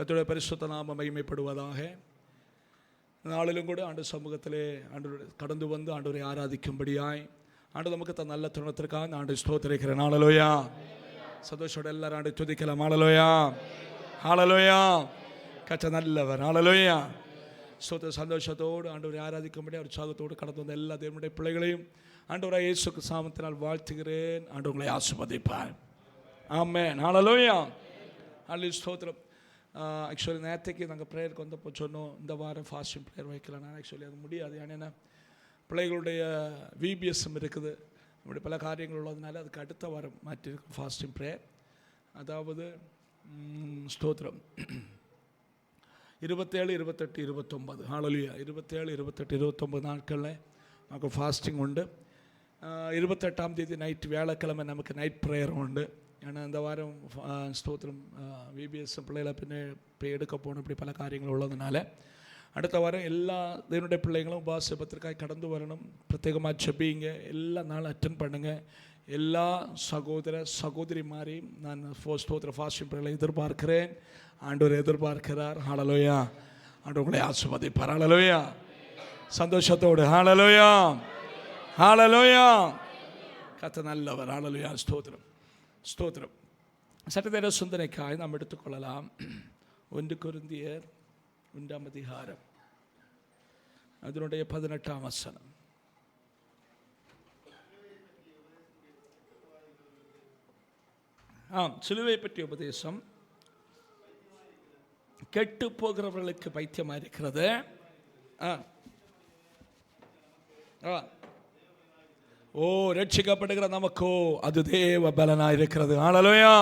கர்த்தருடைய பரிசுத்த நாமம் மகிமைப்படுவதாக. நாளிலும் கூட ஆண்டு சமூகத்திலே ஆண்டு கடந்து வந்து ஆண்டவரை ஆராதிக்கும்படியாய் ஆண்டு நமக்கு தன் நல்ல தருணத்திற்காக ஆண்டு ஸ்தோத்திரிக்கிறேன். ஹல்லேலூயா. சந்தோஷோட எல்லாரும் ஆண்டு துதிக்கலாம். ஹல்லேலூயா, ஹல்லேலூயா. கர்த்தர் நல்லவர். ஹல்லேலூயா. ஸ்தோத்திர சந்தோஷத்தோடு ஆண்டவரை ஆராதிக்கும்படி உற்சாகத்தோடு கடந்து வந்த எல்லா தேவனுடைய பிள்ளைகளையும் ஆண்டவராய் இயேசு நாமத்தினால் வாழ்த்துகிறேன். ஆண்டு உங்களை ஆசீர்வதிப்பார். ஆமென். ஹல்லேலூயா. ஹல்லேலூயா. ஸ்தோத்திரம். ஆக்சுவலி நேற்றுக்கு நாங்கள் ப்ரேயருக்கு வந்தப்போ சொன்னோம், இந்த வாரம் ஃபாஸ்டிங் ப்ரேயர் வைக்கலாம். நான் ஆக்சுவலி அது முடியாது. ஏன்னா பிள்ளைகளுடைய விபிஎஸ்எம் இருக்குது, இப்படி பல காரியங்கள் உள்ளதுனால அதுக்கு அடுத்த வாரம் மாற்றிருக்கு ஃபாஸ்டிங் ப்ரேயர். அதாவது ஸ்தோத்திரம் 27, 28, 29 ஹல்லேலூயா. 27, 28, 29 நாட்களில் நமக்கு ஃபாஸ்டிங் உண்டு. 28ஆம் தேதி நைட் வியாழக்கிழமை நமக்கு நைட் ப்ரேயரும் உண்டு. ஏன்னா இந்த வாரம் ஸ்தோத்திரம் விபிஎஸ் பிள்ளைகளை இப்போ எடுக்க போகணும், இப்படி பல காரியங்கள் உள்ளதுனால அடுத்த வாரம் எல்லா தேவனுடைய பிள்ளைகளும் உபவாசத்திற்காக கடந்து வரணும். பிரத்யேகமாக செபிங்க, எல்லா நாளும் அட்டென்ட் பண்ணுங்கள். எல்லா சகோதர சகோதரி மாதிரி நான் ஸ்தோத்திர ஃபாஸ்டிங் பிள்ளைகளை எதிர்பார்க்கிறேன். ஆண்டவர் எதிர்பார்க்கிறார். ஹல்லேலூயா. ஆண்டவர் உங்களை ஆசீர்வதிப்பார். ஹல்லேலூயா. சந்தோஷத்தோடு ஹல்லேலூயா, ஹல்லேலூயா. கர்த்தர் நல்லவர். ஹல்லேலூயா. ஸ்தோத்திரம், ஸ்தோத்திரம். சட்டதேர சிந்தனைக்காய் நாம் எடுத்துக்கொள்ளலாம். 1 கொரிந்தியர் 1ஆம் அதிகாரம் அதனுடைய 18ஆம் வசனம். சிலுவை பற்றிய உபதேசம் கெட்டு போகிறவர்களுக்கு பைத்தியமாக இருக்கிறது. ரட்சிக்கப்படுகிற நமக்கோ அது தேவ பலனாக இருக்கிறது. ஹல்லேலூயா,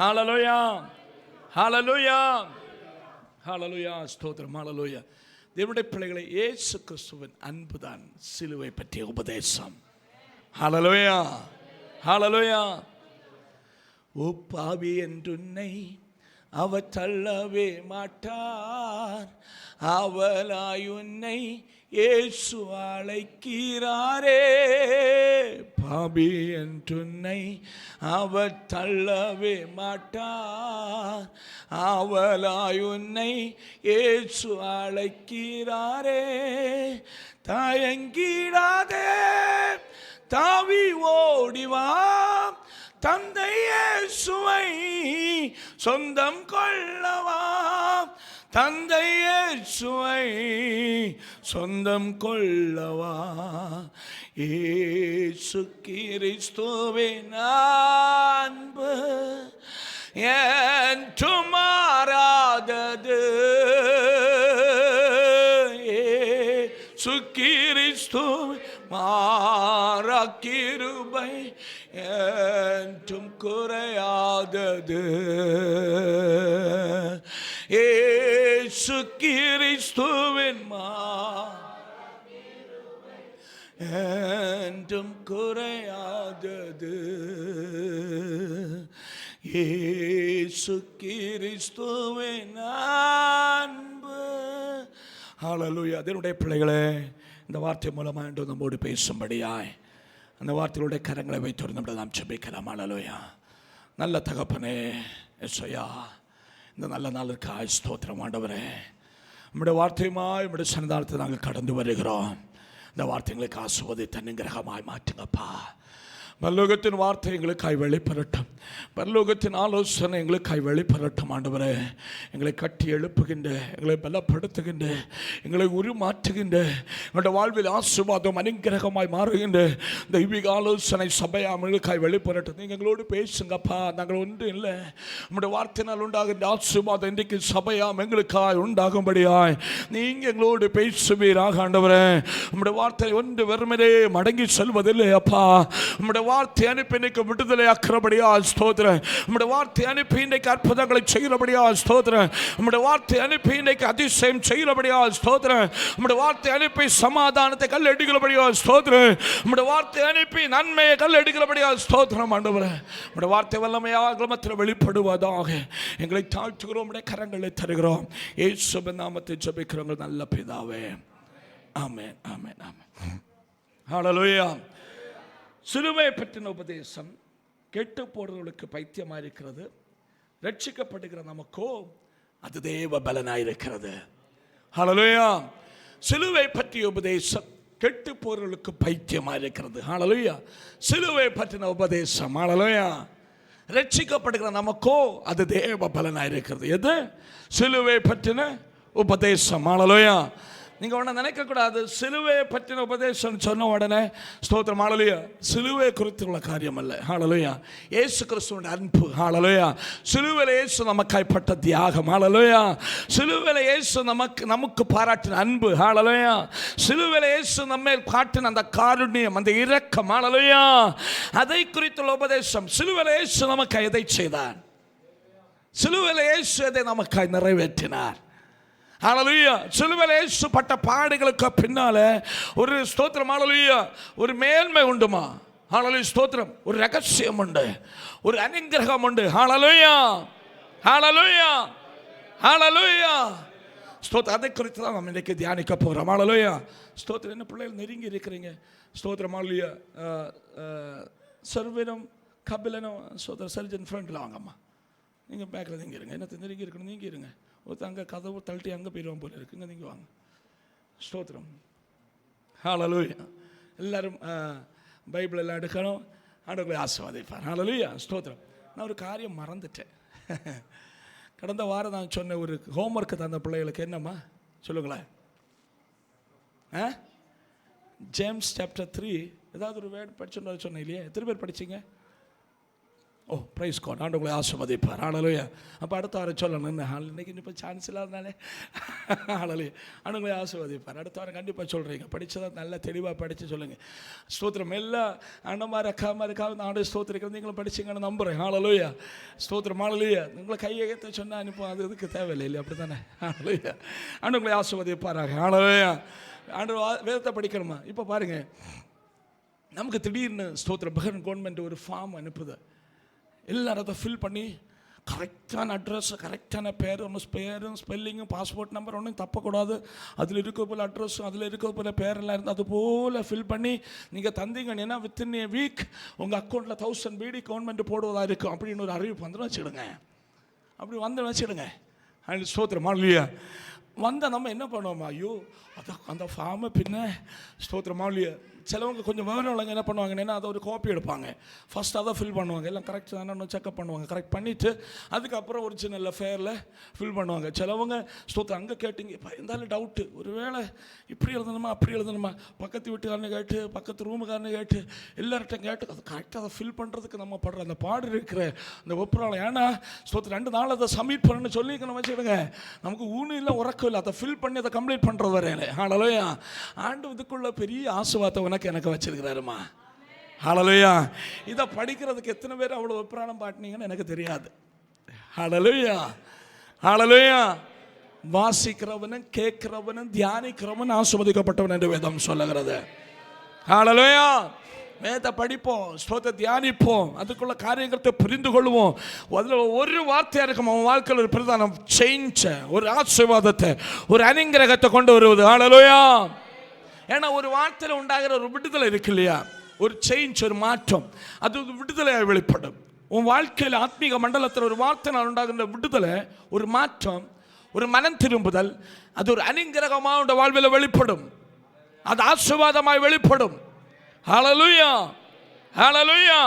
ஹல்லேலூயா, ஹல்லேலூயா, ஹல்லேலூயா. ஸ்தோத்திரம். ஹல்லேலூயா. தேவனுடைய பிள்ளைகளை, இயேசு கிறிஸ்துவின் அன்புதான் சிலுவை பற்றிய உபதேசம். ஹல்லேலூயா, ஹல்லேலூயா. ஓ பாவி என்றுன்னை அவர் தள்ளவே மாட்டார், அவளாய் உன்னை இயேசு அழைக்கிறாரே. பாவி என்றுன்னை அவர் தள்ளவே மாட்டார், அவளாய் உன்னை இயேசு அழைக்கிறாரே. தயங்கிடாதே, தாவி ஓடிவா, தந்தை இயேசுவை சொந்தம் கொள்ளவா, தந்தை இயேசுவை சொந்தம் கொள்ளவா. இயேசு கிறிஸ்துவின் அன்பு என்றும் மாறாதது. இயேசு கிறிஸ்துவின் மாறா கிருபை என்றும் குறையாதது. இயேசு கிறிஸ்துவின் என்றும் குறையாதது. இயேசு கிறிஸ்துவின் அன்பு. ஹல்லேலூயா. அதனுடைய பிள்ளைகளே, இந்த வார்த்தை மூலமாக என்று நம்மோடு பேசும்படியாய் அந்த வார்த்தைகளுடைய கரங்களை வைத்து நம்மளை நாம் செபிக்கலாம். ஹல்லேலூயா. நல்ல தகப்பனே யெகோவா, இந்த நல்ல நாளுக்காய் ஸ்தோத்திரம். ஆண்டவரே, நம்முடைய வார்த்தையுமாய் நம்முடைய சன்னிதானத்தை நாங்கள் கடந்து வருகிறோம். இந்த வார்த்தைகளுக்கு ஆசீர்வதித்து அனுக்கிரகமாய் மாற்றுங்கப்பா. பரலோகத்தின் வார்த்தை எங்களுக்காய் வெளிப்படட்டும், பரலோகத்தின் ஆலோசனை எங்களுக்காய் வெளிப்படட்டும். ஆண்டவரே, எங்களை கட்டி எழுப்புகின்ற, எங்களை பலப்படுத்துகின்ற, எங்களை உருமாற்றுகின்ற, எங்களுடைய வாழ்வில் ஆசீர்வாதம் அனுக்கிரகமாய் மாறுகின்ற தெய்வீக ஆலோசனை சபையாக எங்களுக்காய் வெளிப்படட்டும். நீங்கள் எங்களோடு பேசுங்கப்பா. நாங்கள் ஒன்றும் இல்லை, நம்முடைய வார்த்தையினால் உண்டாகின்ற ஆசீர்வாதம் இன்றைக்கு சபையாம் எங்களுக்காய் உண்டாகும்படியாய் நீங்கள் எங்களோடு பேசுவீராக. ஆண்டவரே, நம்முடைய வார்த்தை ஒன்று வெறுமனே மடங்கி செல்வதில்லை அப்பா. நம்முடைய வார்த்தை அனுப்பி இன்னைக்கு விடுதலை ஆக்கிறபடியா ஸ்தோத்திரம். நம்முடைய வார்த்தை அனுப்பி இன்னைக்கு அற்புதங்களை செய்கிறபடியா ஸ்தோத்திரம். நம்முடைய வார்த்தை அனுப்பி இன்னைக்கு அதிசயம் செய்கிறபடியா ஸ்தோத்திரம். நம்முடைய வார்த்தை அனுப்பி சமாதானத்தை கல் எடுக்கிறபடியா ஸ்தோத்திரம். நம்முடைய வார்த்தை அனுப்பி நன்மையை கல் எடுக்கிறபடியா ஸ்தோத்திரம். ஆண்டவரே, நம்முடைய வார்த்தை வல்லமையாக கிரமத்தில் வெளிப்படுவதாக எங்களை தாழ்த்துகிறோம், நம்முடைய கரங்களை தருகிறோம். இயேசுவின் நாமத்தில் ஜெபிக்கிறோம் நல்ல பிதாவே. ஆமென், ஆமென், ஆமென். ஹல்லேலூயா. சிலுவை பற்றின உபதேசம் கெட்டு போடுறவர்களுக்கு பைத்தியமாக இருக்கிறது, ரட்சிக்கப்படுகிற நமக்கோ அது தேவ பலனாயிருக்கிறது. ஹல்லேலூயா. சிலுவை பற்றிய உபதேசம் கெட்டு போர்களுக்கு பைத்தியமா இருக்கிறது. ஹல்லேலூயா. சிலுவை பற்றின உபதேசம், ஹல்லேலூயா, ரட்சிக்கப்படுகிற நமக்கோ அது தேவ பலனாயிருக்கிறது. எது? சிலுவை பற்றின உபதேசம். ஹல்லேலூயா. நீங்கள் உடனே நினைக்கக்கூடாது சிலுவை பற்றின உபதேசம் சொன்ன உடனே ஸ்தோத்திரம், ஹல்லேலூயா, சிலுவை குறித்துள்ள காரியம் அல்ல. ஹல்லேலூயா. இயேசு கிறிஸ்துவின் அன்பு. ஹல்லேலூயா. சிலுவையில் இயேசு நமக்காய்ப்பட்ட தியாகம். ஹல்லேலூயா. சிலுவையில் இயேசு நமக்கு பாராட்டின அன்பு. ஹல்லேலூயா. சிலுவையில் இயேசு நம்மை காட்டின அந்த காருண்யம், அந்த இரக்கம். ஹல்லேலூயா. அதை குறித்துள்ள உபதேசம். சிலுவையில் இயேசு நமக்காய் எதை செய்தார்? சிலுவையில் இயேசு எதை நமக்காய் நிறைவேற்றினார்? ஹல்லேலூயா. சிலுவையில் இயேசு பட்ட பாடுகளுக்கு பின்னால ஒரு ஸ்தோத்திரம், ஹல்லேலூயா, ஒரு மேன்மை உண்டுமா? ஹல்லேலூயா. ஸ்தோத்திரம். ஒரு ரகசியம் உண்டு, ஒரு அனுக்கிரகம் உண்டு. ஹல்லேலூயா. ஹல்லேலூயா. ஹல்லேலூயா. ஸ்தோத்திரம். அதை குறித்து தான் நம்ம இன்றைக்கு தியானிக்க போகிறோம். ஹல்லேலூயா. ஸ்தோத்திரம். என்ன பிள்ளைகள் நெருங்கி இருக்கிறீங்க? ஸ்தோத்திரம். ஹல்லேலூயா. சர்வீனம் கபிலனும் ஸ்தோத்திரம் சர்ஜன் ஃப்ரண்ட்டில் வாங்கம்மா. நீங்கள் பேக்கில் நீங்க இருங்க. என்ன நெருங்கி இருக்கணும், நீங்க இருங்க. ஒருத்தர் அங்கே கதவு தள்ளிட்டு அங்கே போயிடுவோம் போல இருக்குங்க. நீங்கள் வாங்க. ஸ்தோத்திரம். ஹல்லேலூயா. எல்லாரும் பைபிள் எல்லாம் எடுக்கணும். ஆண்டவர்களை ஆசீர்வதிப்பார். ஹல்லேலூயா. ஸ்தோத்திரம். நான் ஒரு காரியம் மறந்துட்டேன். கடந்த வாரம் நான் சொன்ன ஒரு ஹோம்ஒர்க்கு தந்த பிள்ளைகளுக்கு என்னம்மா சொல்லுங்களேன்? ஜேம்ஸ் சாப்டர் 3 ஏதாவது ஒரு வேர்டு படிச்சுன்னு சொன்னேன் இல்லையா? எத்தனை பேர் படிச்சிங்க? ஓ, பிரைஸ் காட். ஆண்டவர்களை ஆசீர்வதிப்பார். ஹல்லேலூயா. அப்போ அடுத்த வாரம் சொல்லணும். இன்னைக்கு இப்போ சான்ஸ் இல்லாதனாலே ஹல்லேலூயா. ஆண்டவர்களை ஆசீர்வதிப்பார். அடுத்த வாரம் கண்டிப்பாக சொல்கிறீங்க. படித்ததை நல்லா தெளிவாக படித்து சொல்லுங்கள். ஸ்தோத்திரம். எல்லாம் அண்ணமா அக்காமா இருக்காது ஆண்டு ஸ்தோத்திரிக்கிறது நீங்களும் படிச்சிங்கன்னு நம்புகிறேன். ஹல்லேலூயா. ஸ்தோத்திரம். ஹல்லேலூயா. உங்களை கையகத்தை சொன்னால் அனுப்போம். அது இதுக்கு தேவையில்லை இல்லையா? அப்படி தானே? ஹல்லேலூயா. ஆண்டவர்களை ஆசீர்வதிப்பாராக. ஹல்லேலூயா. ஆண்டவர் வேதத்தை படிக்கணுமா? இப்போ பாருங்கள், நமக்கு திடீர்னு ஸ்தோத்திரம் பகன் கவர்மெண்ட் ஒரு ஃபார்ம் அனுப்புது. எல்லாரும் அதை ஃபில் பண்ணி கரெக்டான அட்ரஸ், கரெக்டான பேர், ஒன்று பேரும் ஸ்பெல்லிங்கும் பாஸ்போர்ட் நம்பர் ஒன்றும் தப்பக்கூடாது. அதில் இருக்க போல் அட்ரஸும் அதில் இருக்க போல் பேரெல்லாம் இருந்து அது போல் ஃபில் பண்ணி நீங்கள் தந்தீங்கன்னா வித்தின் ஏ வீக் உங்கள் அக்கௌண்ட்டில் 1000 BD கவர்மெண்ட் போடுவதாக இருக்கும் அப்படின்னு ஒரு அறிவிப்பு வந்து வச்சுடுங்க. அப்படி வந்து வச்சுடுங்க. அண்ட் ஸ்தோத்திரம். ஹல்லேலூயா. வந்தால் நம்ம என்ன பண்ணுவோமா? ஐயோ, அதான் அந்த ஃபார்மை பின்ன ஸ்தோத்திரம். ஹல்லேலூயா. சிலவங்க கொஞ்சம் விவரம் இல்லைங்க என்ன பண்ணுவாங்கன்னா அதை ஒரு காப்பி எடுப்பாங்க. ஃபஸ்ட் அதை ஃபில் பண்ணுவாங்க. எல்லாம் கரெக்ட் தானே செக்அப் பண்ணுவாங்க. கரெக்ட் பண்ணிவிட்டு அதுக்கப்புறம் ஒரிஜினல் ஃபேரில் ஃபில் பண்ணுவாங்க. சிலவங்க ஸ்தோத்திரம் அங்கே கேட்டிங்க இப்போ இருந்தாலும் டவுட்டு, ஒரு வேளை இப்படி எழுதணுமா அப்படி எழுதணுமா, பக்கத்து வீட்டுக்காரனு கேட்டு பக்கத்து ரூமுக்காரனு கேட்டு எல்லார்ட்டையும் கேட்டு அதை கரெக்டாக அதை ஃபில் பண்ணுறதுக்கு நம்ம படுற அந்த பாடு இருக்கிற அந்த ஒப்புறாள். ஏன்னா ஸ்தோத்திரம் 2 நாள் அதை சப்மிட் பண்ணணும்னு சொல்லிக்கணும் வச்சுடுங்க. நமக்கு ஊனு இல்லை உறக்கம் இல்லை. அதை ஃபில் பண்ணி அதை கம்ப்ளீட் பண்ணுறது வரையில. ஹல்லேலூயா. ஆண்டு இதுக்குள்ள பெரிய ஆசீர்வாதத்தை எனக்கு வச்சிருக்கிறாருமா. ஹல்லேலூயா. இதை படிக்கிறதுக்கு எத்தனை பேர் அவ்வளோ வெப்ராணம் பாட்டினீங்கன்னு எனக்கு தெரியாது. ஹல்லேலூயா. ஹல்லேலூயா. வாசிக்கிறவனும் கேட்கிறவனும் தியானிக்கிறவனும் ஆசீர்வதிக்கப்பட்டவன் என்று வேதம் சொல்லுகிறது. ஹல்லேலூயா. வேதத்தை படிப்போம், ஸ்தோத்திர தியானிப்போம், அதுக்குள்ள காரியங்களை புரிந்து கொள்வோம். அதில் ஒரு வார்த்தையாக இருக்கும் அவன் வாழ்க்கையில் ஒரு பிரதானம் சேஞ்ச், ஒரு ஆசீர்வாதத்தை, ஒரு அனுக்கிரகத்தை கொண்டு வருவது. ஹல்லேலூயா. ஏன்னா ஒரு வார்த்தையில் உண்டாகிற ஒரு விடுதலை இருக்கு இல்லையா? ஒரு சேஞ்ச், ஒரு மாற்றம், அது விடுதலையாக வெளிப்படும். உன் வாழ்க்கையில் ஆத்மீக மண்டலத்தில் ஒரு வார்த்தையில் உண்டாகிற விடுதலை, ஒரு மாற்றம், ஒரு மனம் திரும்புதல், அது ஒரு அனுக்கிரகமாக உன் வாழ்வில் வெளிப்படும். அது ஆசீர்வாதமாய் வெளிப்படும். ஹல்லேலூயா. ஹல்லேலூயா.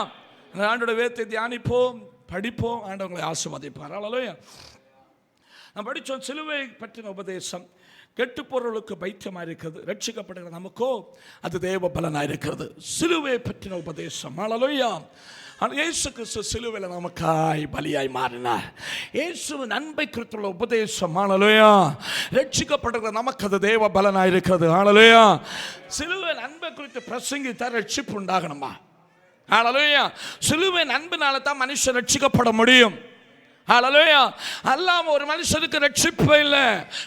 ஆண்டவருடைய வேதத்தை தியானிப்போம், படிப்போம். ஆண்டவர்களை ஆசீர்வதிப்பார். ஹல்லேலூயா. நான் படித்தோம் சிலுவை பற்றின உபதேசம் கெட்டு பொருளுக்கு பைத்தியமாக இருக்கிறது, ரட்சிக்கப்படுகிற நமக்கோ அது தேவ பலனாக இருக்கிறது. சிலுவை பற்றின உபதேசம். ஹல்லேலூயா. இயேசு கிறிஸ்து சிலுவையில் நமக்காய் பலியாய் மாறினார். இயேசுவின் அன்பை குறித்துள்ள உபதேசம். ஹல்லேலூயா. ரட்சிக்கப்படுகிற நமக்கு அது தேவ பலனாக இருக்கிறது. ஹல்லேலூயா. சிலுவையின் அன்பை குறித்து பிரசங்கித்தால் ரட்சிப்பு உண்டாகணுமா? ஹல்லேலூயா. சிலுவையின் அன்பினால தான் மனுஷன் ரட்சிக்கப்பட முடியும். ஹல்லேலூயா. அல்லாம ஒரு மனுஷனுக்கு ரட்சிப்பு இல்லை.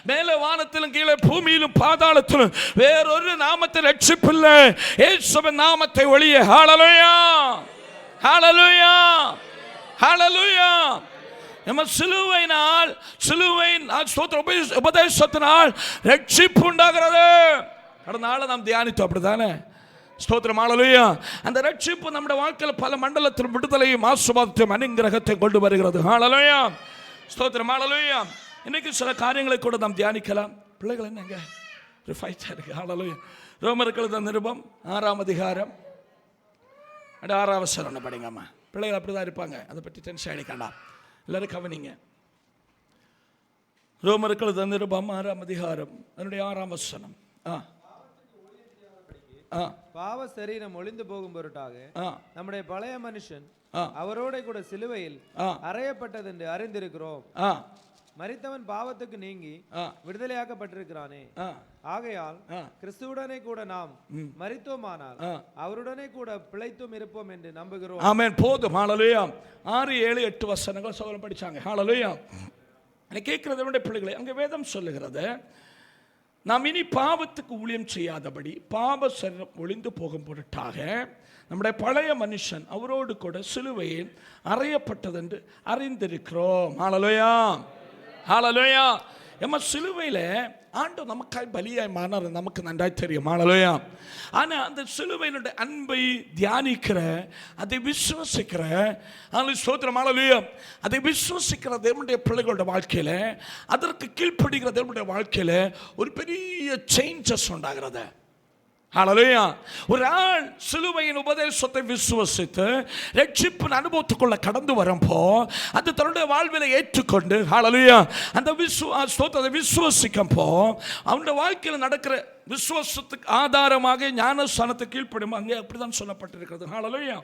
மேலே வானத்திலும் கீழே பூமியிலும் பாதாளத்திலும் வேறொரு நாமத்தை ரட்சிப்பு இல்லை, இயேசுவின் நாமத்தை ஒழிய. ஹல்லேலூயா. ஹல்லேலூயா. ஹல்லேலூயா. நம்ம சிலுவையினால், சிலுவையின் உபதேசத்தினால் ரட்சிப்பு உண்டாகிறது. கடந்த நாள் நாம் தியானித்தோம், அப்படித்தானே? ஸ்தோத்திரம். ஹல்லேலூயா. அந்த ரட்சிப்பு நம்முடைய வாழ்க்கையில் பல மண்டலத்தில் விடுதலையும் ஆசீர்வாதத்தையும் அனுக்கிரகத்தை கொண்டு வருகிறது. ஹல்லேலூயா. ஸ்தோத்திரம். ஹல்லேலூயா. இன்னைக்கு சில காரியங்களை கூட நாம் தியானிக்கலாம். பிள்ளைகள் என்னங்க ரிஃபைட்டாக இருக்கு. ஹல்லேலூயா. ரோமருக்கு எழுதின நிருபம் 6ஆம் அதிகாரம் 6ஆம் வசனம் படிங்கம்மா. பிள்ளைகள் அப்படி தான் இருப்பாங்க, அதை பற்றி டென்ஷன் அடிக்கண்டா. எல்லாரும் கவனிங்க. ரோமருக்கு எழுதின நிருபம் 6ஆம் அதிகாரம் அதனுடைய 6ஆம் வசனம். பாவ சரீரம் ஒளிந்து போகும் பொருட்டாக நம்முடைய பழைய மனுஷன் அவரோட கூட சிலுவையில் அறையப்பட்டது என்று அறிந்திருக்கிறோம். மரித்தவன் பாவத்துக்கு நீங்கி விடுதலையாக்கப்பட்டிருக்கிறானே. ஆகையால் கிறிஸ்துவுடனே கூட நாம் மரித்தோமானால் அவருடனே கூட பிழைத்தும் இருப்போம் என்று நம்புகிறோம். ஆமென். போதும். ஹல்லேலூயா. 6, 7, 8 வசனங்கள் சகோதரன் படிச்சாங்க. ஹல்லேலூயா. கேட்கிறத பிள்ளைகளை அங்கே வேதம் சொல்லுகிறது, நாம் இனி பாவத்துக்கு ஊழியம் செய்யாதபடி பாவ சரீரம் ஒளிந்து போகும் பொருட்டாக நம்முடைய பழைய மனுஷன் அவரோடு கூட சிலுவையில் அறையப்பட்டது என்று அறிந்திருக்கிறோம். ஹல்லேலூயா. ஹல்லேலூயா. எம்ம சிலுவையில் ஆண்டவர் நமக்காய் பலியாய் மாறினார், நமக்கு நன்றாய் தெரியும். ஹல்லேலூயா. ஆனால் அந்த சிலுவையினுடைய அன்பை தியானிக்கிற, அதை விசுவசிக்கிற, ஸ்தோத்திரம், ஹல்லேலூயா, அதை விசுவசிக்கிற தேவனுடைய பிள்ளைகளோட வாழ்க்கையில், அதற்கு கீழ்ப்படுகிற தேவனுடைய வாழ்க்கையில் ஒரு பெரிய சேஞ்சஸ் உண்டாகிறது. ஹல்லேலூயா. ஒரு ஆள் சிலுவையின் உபதேசத்தை விசுவசித்து ரட்சிப்பின் அனுபவத்துக்குள்ள கடந்து வரப்போ அது தன்னுடைய வாழ்வில் ஏற்றுக்கொண்டு, ஹல்லேலூயா, அந்த ஸ்தோத்திரத்தை விசுவசிக்கப்போ அவனுடைய வாழ்க்கையில் நடக்கிற விசுவாசத்துக்கு ஆதாரமாக ஞானஸ்தானத்தை கீழ்ப்படும். அங்கே அப்படிதான் சொல்லப்பட்டிருக்கிறது. ஹல்லேலூயா.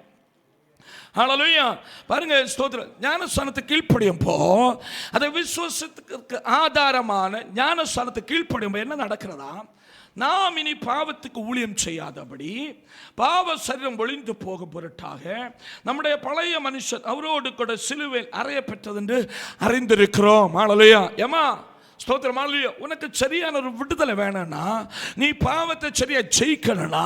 ஹல்லேலூயா. பாருங்க, ஸ்தோத்திரம், ஞானஸ்தானத்தை கீழ்ப்படியும் போ அதை விசுவாசத்துக்கு ஆதாரமான ஞானஸ்தானத்தை கீழ்ப்படியும் என்ன நடக்கிறதா, நாம் இனி பாவத்துக்கு ஊழியம் செய்யாதபடி பாவ சரீரம் ஒளிந்து போக பொருட்டாக நம்முடைய பழைய மனுஷன் அவரோடு கூட சிலுவையில் அறையப்பட்டது என்று அறிந்திருக்கிறோம். ஹல்லேலூயா. ஏமா ஸ்தோத்திரம், ஹல்லேலூயா. உனக்கு சரியான ஒரு விடுதலை வேணும்னா, நீ பாவத்தை சரியா ஜெயிக்கணும்னா,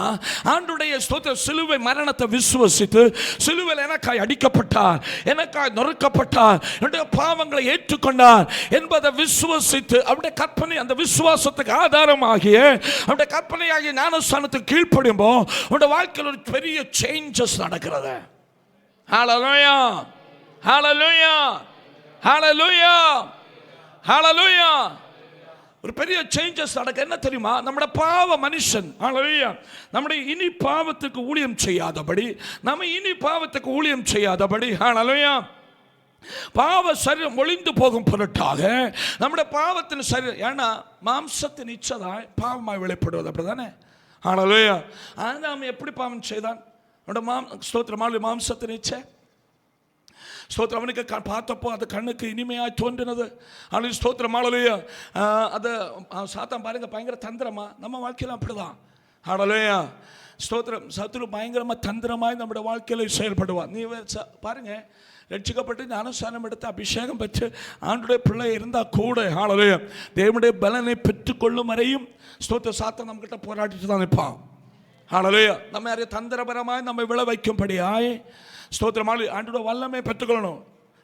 ஆண்டுடைய ஸ்தோத்திர சிலுவை மரணத்தை விசுவசித்து சிலுவையில் எனக்காய் அடிக்கப்பட்டார், எனக்காய் நொறுக்கப்பட்டார், என்னுடைய பாவங்களை ஏற்றுக்கொண்டார் என்பதை விசுவசித்து அவருடைய கற்பனை, அந்த விசுவாசத்துக்கு ஆதாரமாகிய அவருடைய கற்பனையாகிய ஞானஸ்தானத்துக்கு கீழ்ப்படியும்போ உன்னுடைய வாழ்க்கையில் ஒரு பெரிய சேஞ்சஸ் நடக்கிறது. ஹல்லேலூயா. ஹல்லேலூயா. ஹல்லேலூயா. ஹல்லேலூயா. ஒரு பெரிய சேஞ்சஸ் நடக்க. என்ன தெரியுமா, நம்முடைய பாவ மனுஷன், ஹல்லேலூயா, நம்முடைய இனி பாவத்துக்கு ஊழியம் செய்யாதபடி, நம்ம இனி பாவத்துக்கு ஊழியம் செய்யாதபடி, ஹல்லேலூயா, பாவ சரீரம் ஒளிந்து போகும் பொருட்டாக நம்முடைய பாவத்தின் சரீரம், ஏன்னா மாம்சத்தின் இச்சதாய் பாவமாய் வெளிப்படுவது, அப்படிதானே? ஹல்லேலூயா. ஆதாம் எப்படி பாவம் செய்தான்? ஸ்தோத்திரம், மாம்சத்தின் இச்சை. ஸ்தோத்திரம், அவனுக்கு பார்த்தப்போ அது கண்ணுக்கு இனிமையாக தோன்றினது. ஆனால் ஸ்தோத்திரம், ஹல்லேலூயா, அது சாத்தான் பாருங்க பயங்கர தந்திரமா. நம்ம வாழ்க்கையில் அப்படிதான். ஹல்லேலூயா. ஸ்தோத்திரம், சத்துரு பயங்கரமாக தந்திரமாய் நம்முடைய வாழ்க்கையில் செயல்படுவான். நீ பாருங்க, ரட்சிக்கப்பட்டு ஞானஸ்தானம் எடுத்து அபிஷேகம் பெற்று ஆண்டுடைய பிள்ளை இருந்தால் கூட, ஹல்லேலூயா, தேவனுடைய பலனை பெற்றுக்கொள்ளும் வரையும் ஸ்தோத்திர சாத்தான் நம்மகிட்ட போராடிட்டு தான் நிற்பான். ஹல்லேலூயா. நம்ம யாரையும் தந்திரபரமாய் நம்மை விழ வைக்கும்படியாய் ஸ்தோத்திரம், ஆண்டோட வல்லமை பெற்றுக்கொள்ளணும்.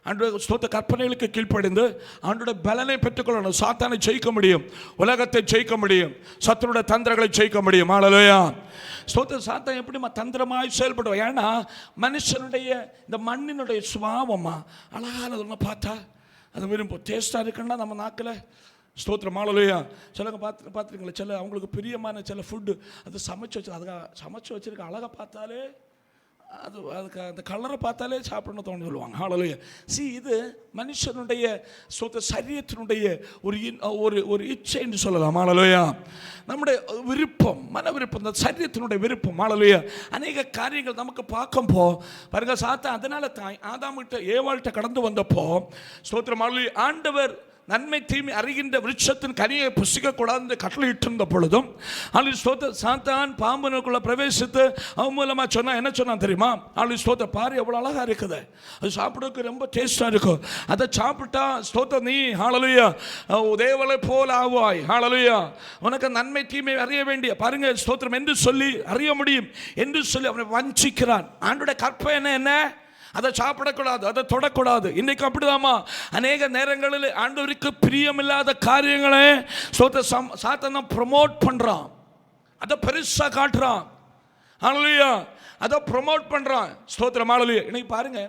ஆண்டோட ஸ்தோத்திர கற்பனைகளுக்கு கீழ்ப்படிந்து ஆண்டோட பலனை பெற்றுக்கொள்ளணும். சாத்தானை ஜெயிக்க முடியும், உலகத்தை ஜெயிக்க முடியும், சத்துருடைய தந்திரங்களை ஜெயிக்க முடியும். ஹல்லேலூயா. ஸ்தோத்திர சாத்தான் எப்படி தந்திரமாய் செயல்படுவோம்? ஏன்னா மனுஷனுடைய இந்த மண்ணினுடைய சுபாவமா அழகானது ஒன்று பார்த்தா அது விரும்பும். டேஸ்டாக இருக்குன்னா நம்ம நாக்கில், ஸ்தோத்திரம், ஹல்லேலூயா. சிலங்க பார்த்துருக்கீங்களா, சில அவங்களுக்கு பிரியமான சில ஃபுட்டு அது சமைச்சு வச்சு, அதுக்காக சமைச்சு வச்சுருக்க அழகாக பார்த்தாலே அதுக்கு அந்த கலரை பார்த்தாலே சாப்பிடணும்னு தோணு சொல்லுவாங்க. ஹல்லேலூயா. இது மனுஷனுடைய சரீரத்தினுடைய ஒரு இச்சை என்று சொல்லலாம். ஹல்லேலூயா. நம்முடைய விருப்பம், மன விருப்பம், இந்த சரீரத்தினுடைய விருப்பம். ஹல்லேலூயா. அநேக காரியங்கள் நமக்கு பார்க்கும்போ பாருங்க, சாத்தான் அதனால தான் ஆதாம்கிட்ட ஏவாள்கிட்ட கடந்து வந்தப்போ ஸ்தோத்திரம், ஹல்லேலூயா, ஆண்டவர் நன்மை தீமை அறிகின்ற விருட்சத்தின் கனியை புசிக்கக்கூடாது கட்டளையிட்டு இருந்த பொழுதும் சாத்தான் பாம்பனுக்குள்ள பிரவேசித்து அவன் மூலமா சொன்னா என்ன சொன்னா தெரியுமா? ஸ்தோத்திர, பாரு எவ்வளவு அழகா இருக்குது, அது சாப்பிடறதுக்கு ரொம்ப டேஸ்டா இருக்கும், அதை சாப்பிட்டா ஸ்தோத்திர நீ, ஹல்லேலூயா, தேவனை போல் ஆவாய். ஹல்லேலூயா. உனக்கு நன்மை தீமை அறிய வேண்டிய, பாருங்க, ஸ்தோத்திரம் என்று சொல்லி அறிய முடியும் என்று சொல்லி அவனை வஞ்சிக்கிறான். ஆண்டோட கற்பனை என்ன? அதை சாப்பிடக்கூடாது, அதை தொடக்கூடாது. இன்னைக்கு அப்படிதாமா அநேக நேரங்களில் ஆண்டவருக்கு பிரியமில்லாத காரியங்களை சாத்தான் ப்ரமோட் பண்றான், அதை பெருசா காட்டுறான். ஹல்லேலூயா. அதை ப்ரமோட் பண்றான். ஸ்தோத்திரம், ஹல்லேலூயா. இன்னைக்கு பாருங்க,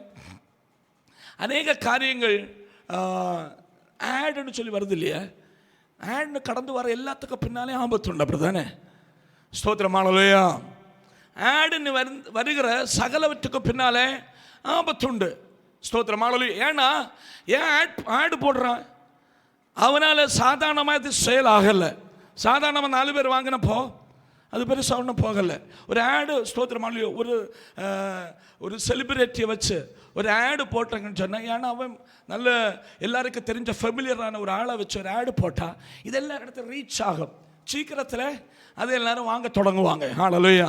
அநேக காரியங்கள் ஆடுன்னு சொல்லி வருது இல்லையா, ஆடுன்னு கடந்து வர எல்லாத்துக்கும் பின்னாலே ஆபத்துண்டு, அப்படி தானே? ஸ்தோத்திரம், ஹல்லேலூயா. ஆடுன்னு வருகிற சகலவற்றுக்கு பின்னாலே ஆபத்துண்டு. ஸ்தோத்திரம், ஹல்லேலூயா. ஏன்னா ஏன் ஆடு போடுறான்? அவனால் சாதாரணமாக இது செயல் ஆகலை. சாதாரணமாக 4 பேர் வாங்கினப்போ அது பெருசாக ஒன்றும் போகலை. ஒரு ஆடு, ஸ்தோத்திரம், ஹல்லேலூயா, ஒரு செலிபிரிட்டியை வச்சு ஒரு ஆடு போட்டாங்கன்னு சொன்னேன். ஏன்னா அவன் நல்ல எல்லாருக்கும் தெரிஞ்ச ஃபெமிலியரான ஒரு ஆளை வச்சு ஒரு ஆடு போட்டால் இது எல்லா இடத்துல ரீச் ஆகும். சீக்கிரத்தில் அதை எல்லாரும் வாங்க தொடங்குவாங்க. ஹல்லேலூயா.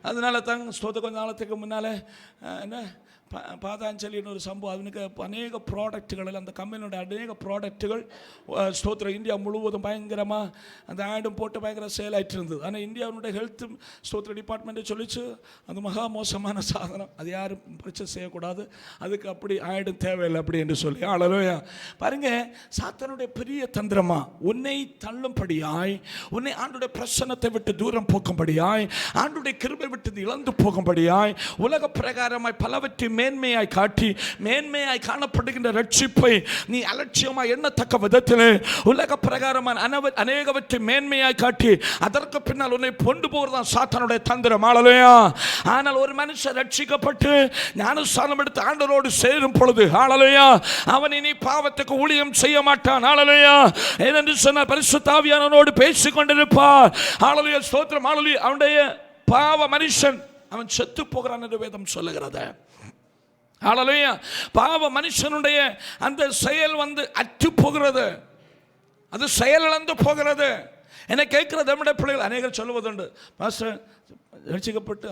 அதனால தான் ஸ்தோத்திரம், கொஞ்ச நாளத்துக்கு முன்னால் என்ன பாதாஞ்சலின்னு ஒரு சம்பவம், அவனுக்கு அநேக ப்ராடக்ட்டுகள், அந்த கம்பெனியோட அநேக ப்ராடக்ட்டுகள் ஸ்தோத்திரம் இந்தியா முழுவதும் பயங்கரமாக அந்த ஆடும் போட்டு பயங்கர சேல் ஆகிட்டு இருந்தது. ஆனால் இந்தியாவுடைய ஹெல்த் ஸ்தோத்திர டிபார்ட்மெண்ட்டை சொல்லிச்சு அது மகா மோசமான சாதனம், அது யாரும் பிரச்சனை செய்யக்கூடாது, அதுக்கு அப்படி ஆடும் தேவையில்லை அப்படி என்று சொல்லி. ஹல்லேலூயா. பாருங்க, சாத்தானுடைய பெரிய தந்திரமா உன்னை தள்ளும்படியாய், உன்னை ஆண்டுடைய பிரசன்னத்தை விட்டு தூரம் போக்கும்படியாய், ஆண்டுடைய கிருபை விட்டு இழந்து போகும்படியாய், உலக பிரகாரமாய் பலவற்றை மேன்மையாய் காட்டி, மேன்மையாய் காணப்படுகின்ற ரட்சிப்பை நீ அலட்சியமாய் எண்ணத்தக்க விதத்தில் உலக பிரகாரமான அநேகவற்றை மேன்மையாய் காட்டி அதற்கு பின்னால் உன்னை கொண்டு போகிறதான் சாத்தானுடைய தந்திரம். ஹல்லேலூயா. ஆனால் ஒரு மனுஷன் ரட்சிக்கப்பட்டு ஞானஸ்நானம் எடுத்து ஆண்டவரோடு சேரும் பொழுது, ஹல்லேலூயா, அவன் இனி பாவத்துக்கு ஊழியம் செய்ய மாட்டான். ஹல்லேலூயா. ஏனென்று சொன்னால் பரிசுத்த ஆவியானவரோடு பேசிக் கொண்டிருப்பார். ஹல்லேலூயா. ஸ்தோத்திரம், ஹல்லேலூயா. அவனுடைய பாவ மனுஷன் அவன் செத்து போகிறான் என்று வேதம் சொல்லுகிறது. ஹல்லேலூயா. பாவ மனுஷனுடைய அந்த செயல் அற்று போகிறது, அது செயலிழந்து போகிறது. என்னை கேட்கிற நம்முடைய பிள்ளைகள் அநேகர் சொல்லுவதுண்டு, பாஸ்டர் ரட்சிக்கப்பட்டு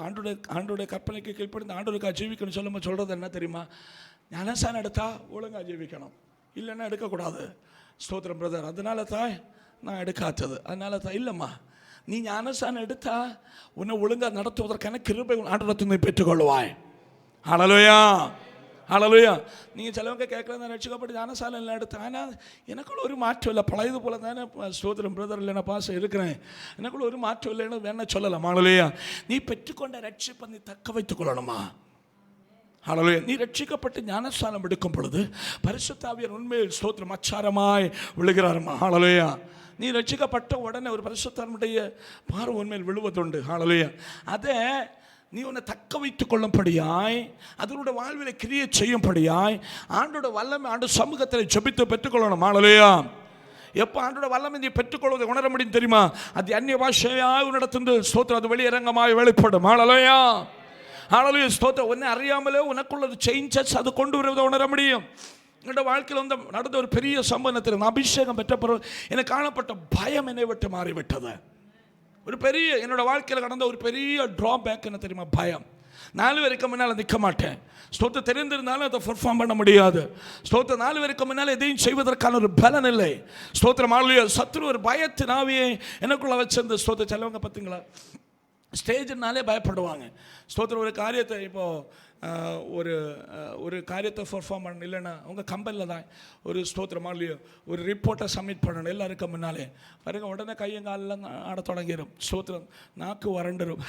ஆண்டுடைய கற்பனைக்கு கீழ்ப்படிந்து ஆண்டவருக்காக ஜீவிக்கணும் சொல்லும்போது சொல்கிறது என்ன தெரியுமா? ஞானஸ்நானம் எடுத்தா ஒழுங்காக ஜீவிக்கணும், இல்லைன்னா எடுக்கக்கூடாது. ஸ்தோத்திரம் பிரதர், அதனால தான் நான் எடுக்காத்தது. அதனால தான் இல்லைம்மா, நீ ஞானஸ்நானம் எடுத்தா உன்னை ஒழுங்காக நடத்துவதற்கான கிருபை ஆண்டவரை பெற்றுக்கொள்வாய். ஹல்லேலூயா. ஹல்லேலூயா. நீங்கள் சிலவங்க கேட்குறது ரட்சிக்கப்பட்டு ஞானஸ்நானம் இல்லை எடுத்தேன், ஆனால் எனக்குள்ள ஒரு மாற்றம் இல்லை, பழையது போல தானே ஸ்தோத்திரம் பிரதர் இல்லைன்னா பாசம் இருக்கிறேன், எனக்குள்ள ஒரு மாற்றம் இல்லைன்னு வேணா சொல்லலாம். ஹல்லேலூயா. நீ பெற்றுக்கொண்ட ரட்சிப்பை நீ தக்க வைத்துக் கொள்ளணுமா? ஹல்லேலூயா. நீ ரட்சிக்கப்பட்டு ஞானஸ்நானம் எடுக்கும் பொழுது பரிசுத்த ஆவியார் உண்மையில் ஸ்தோத்திரம் அச்சாரமாய் விழுகிறாருமா. ஹல்லேலூயா. நீ ரட்சிக்கப்பட்ட உடனே ஒரு பரிசுத்தனுடைய பார்வை உண்மையில் விழுவதுண்டு. ஹல்லேலூயா. அதை நீ உன்னை தக்க வைத்துக் கொள்ளும்படியாய், அதனுடைய வாழ்வில் கிரியை செய்யும்படியாய் ஆண்டோட வல்லமை ஆண்டு சமூகத்தில் ஜெபித்து பெற்றுக்கொள்ளணும். ஹல்லேலூயா. எப்போ ஆண்டோட வல்லமை நீ பெற்றுக்கொள்வதை உணர முடியும் தெரியுமா? அது அந்நிய பாஷையாய் உன்னிடத்திலிருந்து ஸ்தோத்திரம் அது வெளியரங்கமாய் வெளிப்படும். ஹல்லேலூயா. ஹல்லேலூயா. ஸ்தோத்திரம். உன்னை அறியாமலே உனக்குள்ள சேஞ்சஸ் அது கொண்டு வருவதை உணர முடியும். என்னோட வாழ்க்கையில் நடந்த ஒரு பெரிய சம்பவத்தில் அபிஷேகம் பெற்ற பிறகு எனக்கு காணப்பட்ட பயம் என்னை விட்டு மாறிவிட்டது. ஒரு பெரிய என்னோட வாழ்க்கையில் கடந்த ஒரு பெரிய ட்ராபேக் என்ன தெரியுமா? பயம். 4 பேருக்கு முன்னால் நிற்க மாட்டேன். ஸ்தோத்திரம் தெரிந்திருந்தாலும் அதை பெர்ஃபார்ம் பண்ண முடியாது. ஸ்தோத்திரம் 4 பேருக்கு முன்னால் எதையும் செய்வதற்கான ஒரு பலன் இல்லை. ஸ்தோத்திரம், ஹல்லேலூயா. சத்துரு ஒரு பயத்தின் ஆவியை எனக்குள்ள வச்சிருந்த ஸ்தோத்திரம். செலவங்க பார்த்தீங்களா, ஸ்டேஜ்னாலே பயப்படுவாங்க. ஸ்தோத்திரம் ஒரு காரியத்தை இப்போது ஒரு காரியத்தை பெர்ஃபார்ம் பண்ணணும், இல்லைன்னா உங்கள் கம்பெனியில் தான் ஒரு ஸ்தோத்திரமாக ஒரு ரிப்போர்ட்டை சப்மிட் பண்ணணும் எல்லாருக்கும் முன்னாலே பாருங்க, உடனே கையங்காலெல்லாம் ஆட தொடங்கிடும். ஸ்தோத்திரம் நாக்கு வறண்டுரும்.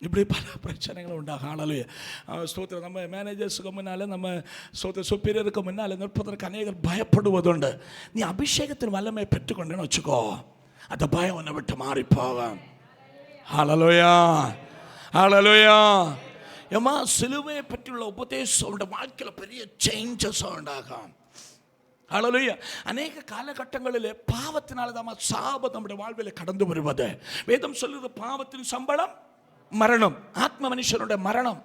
இப்படி பல பிரச்சனைகள் உண்டாகும். ஹல்லேலூயா. ஸ்தோத்திரம் நம்ம மேனேஜர்ஸுக்கு முன்னால் நம்ம சுப்பீரியருக்கு முன்னால் நிற்பதற்கு அநேகர் பயப்படுவதுண்டு. நீ அபிஷேகத்தின் வல்லமை பெற்றுக்கொண்டேன்னு வச்சுக்கோ, அந்த பயம் உன்னை விட்டு மாறி போகும். ஹல்லேலூயா. ஹல்லேலூயா. ஏமா சிலுவையை பற்றியுள்ள உபதேசம் உடைய வாழ்க்கையில் பெரிய சேஞ்சஸ் உண்டாகும். ஹல்லேலூயா. அநேக காலகட்டங்களில் பாவத்தினால தான் சாபம் நம்முடைய வாழ்வில் கடந்து வருவது. வேதம் சொல்லுது பாவத்தின் சம்பளம் மரணம், ஆத்ம மனுஷனுடைய மரணம்.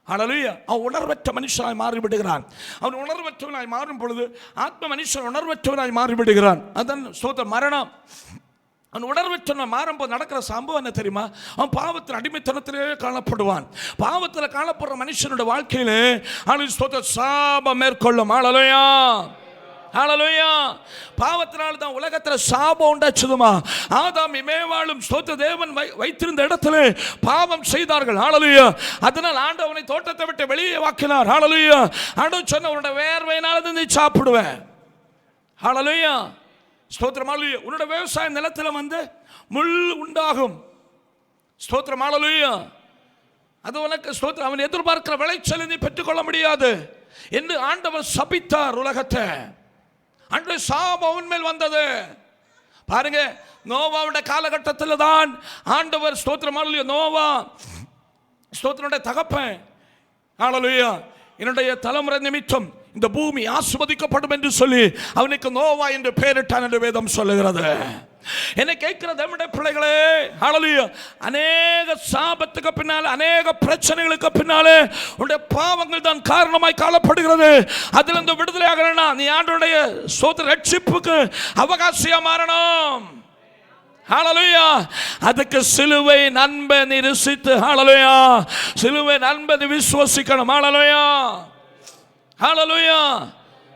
ஹல்லேலூயா. அவன் உணர்வற்ற மனுஷனாய் மாறிவிடுகிறான். அவன் உணர்வற்றவனாய் மாறும் பொழுது ஆத்ம மனுஷன் உணர்வற்றவனாய் மாறிவிடுகிறான். அதான் ஸ்தோத்திரம் மரணம். அவன் உணர்வற்றவன் மாறும்போது நடக்கிற சம்பவம் என்ன தெரியுமா? அவன் பாவத்தின் அடிமைத்தனத்திலே காணப்படுவான். பாவத்தில் காணப்படுற மனுஷனுடைய வாழ்க்கையிலே ஸ்தோத்திரம் சாபம் மேற்கொள்ளும். ஹல்லேலூயா. ஹல்லேலூயா. பாவத்தினால தான் உலகத்தில் சாபம் உண்டாச்சுதுமா. ஆதாம் இமேவாளும் ஸ்தோத்திர தேவன் வைத்திருந்த இடத்துல பாவம் செய்தார்கள். ஹல்லேலூயா. அதனால் ஆண்டவனை தோட்டத்தை விட்டு வெளியே வாக்கினார். ஹல்லேலூயா. ஆண்டவர் சொன்ன உன்னுடைய வேர்வையினால நீ சாப்பிடுவேன். ஹல்லேலூயா. ஸ்தோத்திரம். ஹல்லேலூயா. உன்னோட விவசாய நிலத்தில் முள் உண்டாகும். ஸ்தோத்திரம். ஹல்லேலூயா. அது உனக்கு ஸ்தோத்திரம் அவன் எதிர்பார்க்கிற விளைச்சலை நீ பெற்றுக்கொள்ள முடியாது என்று ஆண்டவர் சபித்தார் உலகத்தை. அன்று சாபம் அவன் மேல் வந்தது. பாருங்க, நோவாவுடைய காலகட்டத்தில் தான் ஆண்டவர் ஸ்தோத்திரம் நோவா ஸ்தோத்திரனுடைய தகப்பன் ஹல்லேலூயா என்னுடைய தலைமுறை நிமித்தம் இந்த பூமி ஆசீர்வதிக்கப்படும் என்று சொல்லி அவனுக்கு நோவா என்று பெயரிட்டான் என்று வேதம் சொல்லுகிறது. என்னை கேட்கிற நம்முடைய பிள்ளைகளே, ஹல்லேலூயா, அநேக சாபத்துக்கு பின்னாலே, அநேக பிரச்சனைகளுக்கு பின்னாலே உன்னுடைய பாவங்கள் தான் காரணமாய் காணப்படுகிறது. அதிலிருந்து விடுதலையாகணும்னா நீ ஆண்டவருடைய ஸ்தோத்திர ரட்சிப்புக்கு அவகாசியா மாறணும். ஹல்லேலூயா. அதுக்கு சிலுவை நன்மை நீ ருசித்து, ஹல்லேலூயா, சிலுவை நன்மை நீ விசுவாசிக்கணும். ஹல்லேலூயா, ஹல்லேலூயா.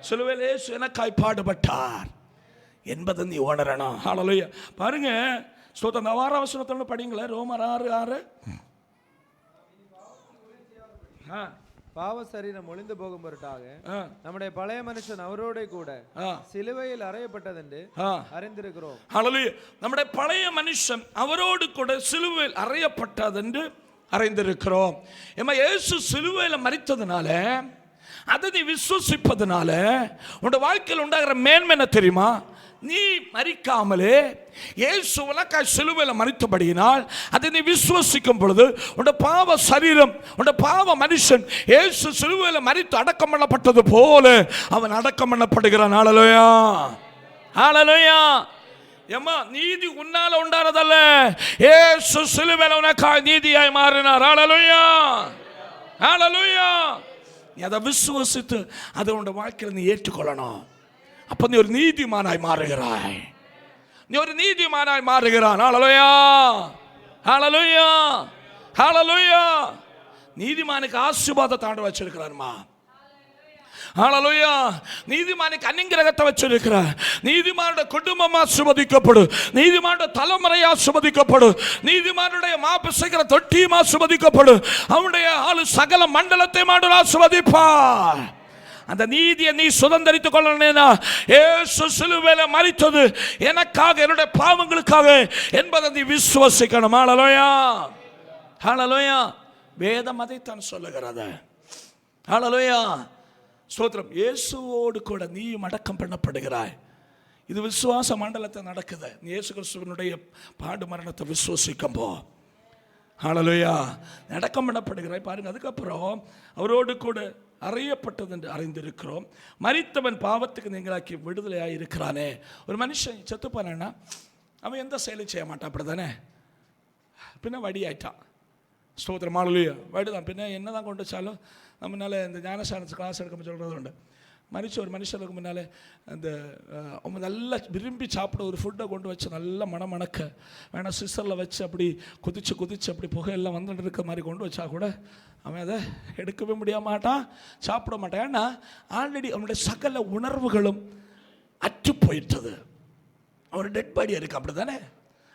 சிலுவையில் இயேசு எனக்காய் பாடுபட்டார் என்பதை நீ உணரணும். ஹல்லேலூயா. பாருங்க, ஸ்தோத்திரம் 6 வசனத்தோட படிங்களேன். ரோமர் 6:6. பாவ சரீரம் ஒளிந்து போகும் பொருட்டாக நம்முடைய பழைய மனுஷன் அவரோட கூட சிலுவையில் அறையப்பட்டதென்று அறிந்திருக்கிறோம். ஹல்லேலூயா. நம்முடைய பழைய மனுஷன் அவரோடு கூட சிலுவையில் அறையப்பட்டதென்று அறிந்திருக்கிறோம். ஏமா இயேசு சிலுவையில் மரித்ததுனால, அதை நீ விசுவசிப்பதனால உன்னோட வாழ்க்கையில் உண்டாகிற மேன்மை என்ன தெரியுமா? நீ மரிக்காமலே இயேசு உனக்காய் சிலுவையில் மரித்தபடியினால் அதை நீ விசுவசிக்கும் பொழுது உன்னோட பாவ சரீரம், உன்னோட பாவ மனுஷன் இயேசு சிலுவையில் மரித்து அடக்கம் பண்ணப்பட்டது போல அவன் அடக்கம் பண்ணப்படுகிறான். ஹல்லேலூயா, ஹல்லேலூயா. ஏம்மா, நீதி உன்னால உண்டானதல்ல, இயேசு சிலுவையில் உனக்காய் நீதியாய் மாறினார். ஹல்லேலூயா, ஹல்லேலூயா. நீ அதை விசுவசித்து அதை உன்னோட வாழ்க்கையில் நீ ஏற்றுக்கொள்ளணும். அப்ப நீ ஒரு நீதிமானாய் மாறுகிறாய். நீ ஒரு நீதிமானாய் மாறுகிறான். ஹல்லேலூயா, ஹல்லேலூயா, ஹல்லேலூயா. நீதிமானுக்கு ஆசீர்வாதத்தை ஆண்டவர் வச்சிருக்கிறார்மா. ஹல்லேலூயா. நீதிமானுக்கு அனுக்கிரகத்தை வச்சிருக்கிறார். நீதிமானுடைய குடும்பம் ஆசீர்வதிக்கப்படும், நீதிமானுடைய தலைமுறை ஆசீர்வதிக்கப்படும், நீதிமானுடைய மாப்பிசைக்கிற தொட்டியும் ஆசீர்வதிக்கப்படும், அவனுடைய ஆளு சகல மண்டலத்தை ஆண்டவர் ஆசீர்வதிப்பார். அந்த நீதியை நீ சுதந்திரித்துக் கொள்ளணும்னா இயேசு சிலுவையில் மரித்தது எனக்காக, என்னுடைய பாவங்களுக்காக என்பதை நீ விசுவாசிக்கணும். ஹல்லேலூயா, ஹல்லேலூயா. வேதம் அதைத்தான் சொல்லுகிறது. ஹல்லேலூயா, ஸ்தோத்திரம். இயேசுவோடு கூட நீயும் அடக்கம் பண்ணப்படுகிறாய். இது விசுவாச மண்டலத்தை நடக்குது. நீ இயேசு கிறிஸ்துவினுடைய பாடு மரணத்தை விசுவாசிக்கும் போ. ஹல்லேலூயா, அடக்கம் பண்ணப்படுகிறாய். பாருங்க, அதுக்கப்புறம் அவரோடு கூட அறையப்பட்டது என்று அறிந்திருக்கிறோம். மரித்தவன் பாவத்துக்கு நீங்களாக்கி விடுதலையாக இருக்கிறானே. ஒரு மனுஷன் செத்து போனான்னா அவன் எந்த செயலும் செய்ய மாட்டான், அப்படி தானே? பின்ன வடி ஆயிட்டான். ஸ்தோத்திரம், ஹல்லேலூயா. வடி தான். பின்ன என்ன தான் கொண்டு வச்சாலும் நம்மளால இந்த ஞானஸ்தான கிளாஸ் எடுக்க சொல்கிறது உண்டு. மறிச்ச ஒரு மனுஷனுக்கு முன்னால் அந்த அவங்க நல்லா விரும்பி சாப்பிட ஒரு ஃபுட்டை கொண்டு வச்சு நல்லா மணக்க வேணால் சிஸ்டரில் வச்சு அப்படி குதிச்சு அப்படி புகையெல்லாம் வந்துட்டு இருக்க மாதிரி கொண்டு வச்சா கூட அவன் அதை எடுக்கவே முடிய மாட்டான், சாப்பிட மாட்டான். ஏன்னா ஆல்ரெடி அவனுடைய சகல உணர்வுகளும் அற்று போயிட்டது. அவன் டெட் பாடியாக இருக்கு, அப்படி தானே?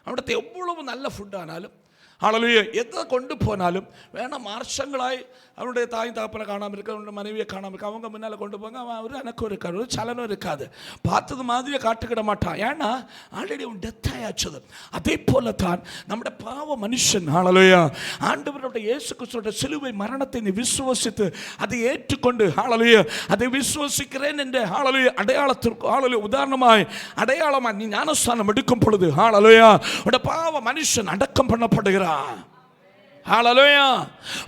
அவனுடைய எவ்வளவு நல்ல ஃபுட் ஆனாலும், ஹல்லேலூயா, எதை கொண்டு போனாலும் வேணாம் வருஷங்களாய் அவனுடைய தாய் தாப்பனை காணாமல் இருக்க, அவனுடைய மனைவியை காணாமல் இருக்க, அவங்க முன்னால் கொண்டு போங்க, அவன் அவர் எனக்கும் இருக்காது, ஒரு சலனும் இருக்காது, பார்த்தது மாதிரியே காட்டுக்கிட மாட்டான். ஏன்னா ஆல்ரெடி அவன் டெத் ஆயாச்சது. அதே போல தான் நம்முடைய பாவ மனுஷன், ஹல்லேலூயா, ஆண்டவருடைய இயேசு கிறிஸ்துவின் சிலுவை மரணத்தை நீ விசுவாசித்து அதை ஏற்றுக்கொண்டு, ஹல்லேலூயா, அதை விசுவாசிக்கிறேன் என்ற ஹல்லேலூயா அடையாளத்திற்கு, ஹல்லேலூயா, உதாரணமாய் அடையாளமாய் நீ ஞானஸ்தானம் எடுக்கும் பொழுது, ஹல்லேலூயா, உடைய பாவ மனுஷன் அடக்கம் பண்ணப்படுகிறான். ஹல்லேலூயா.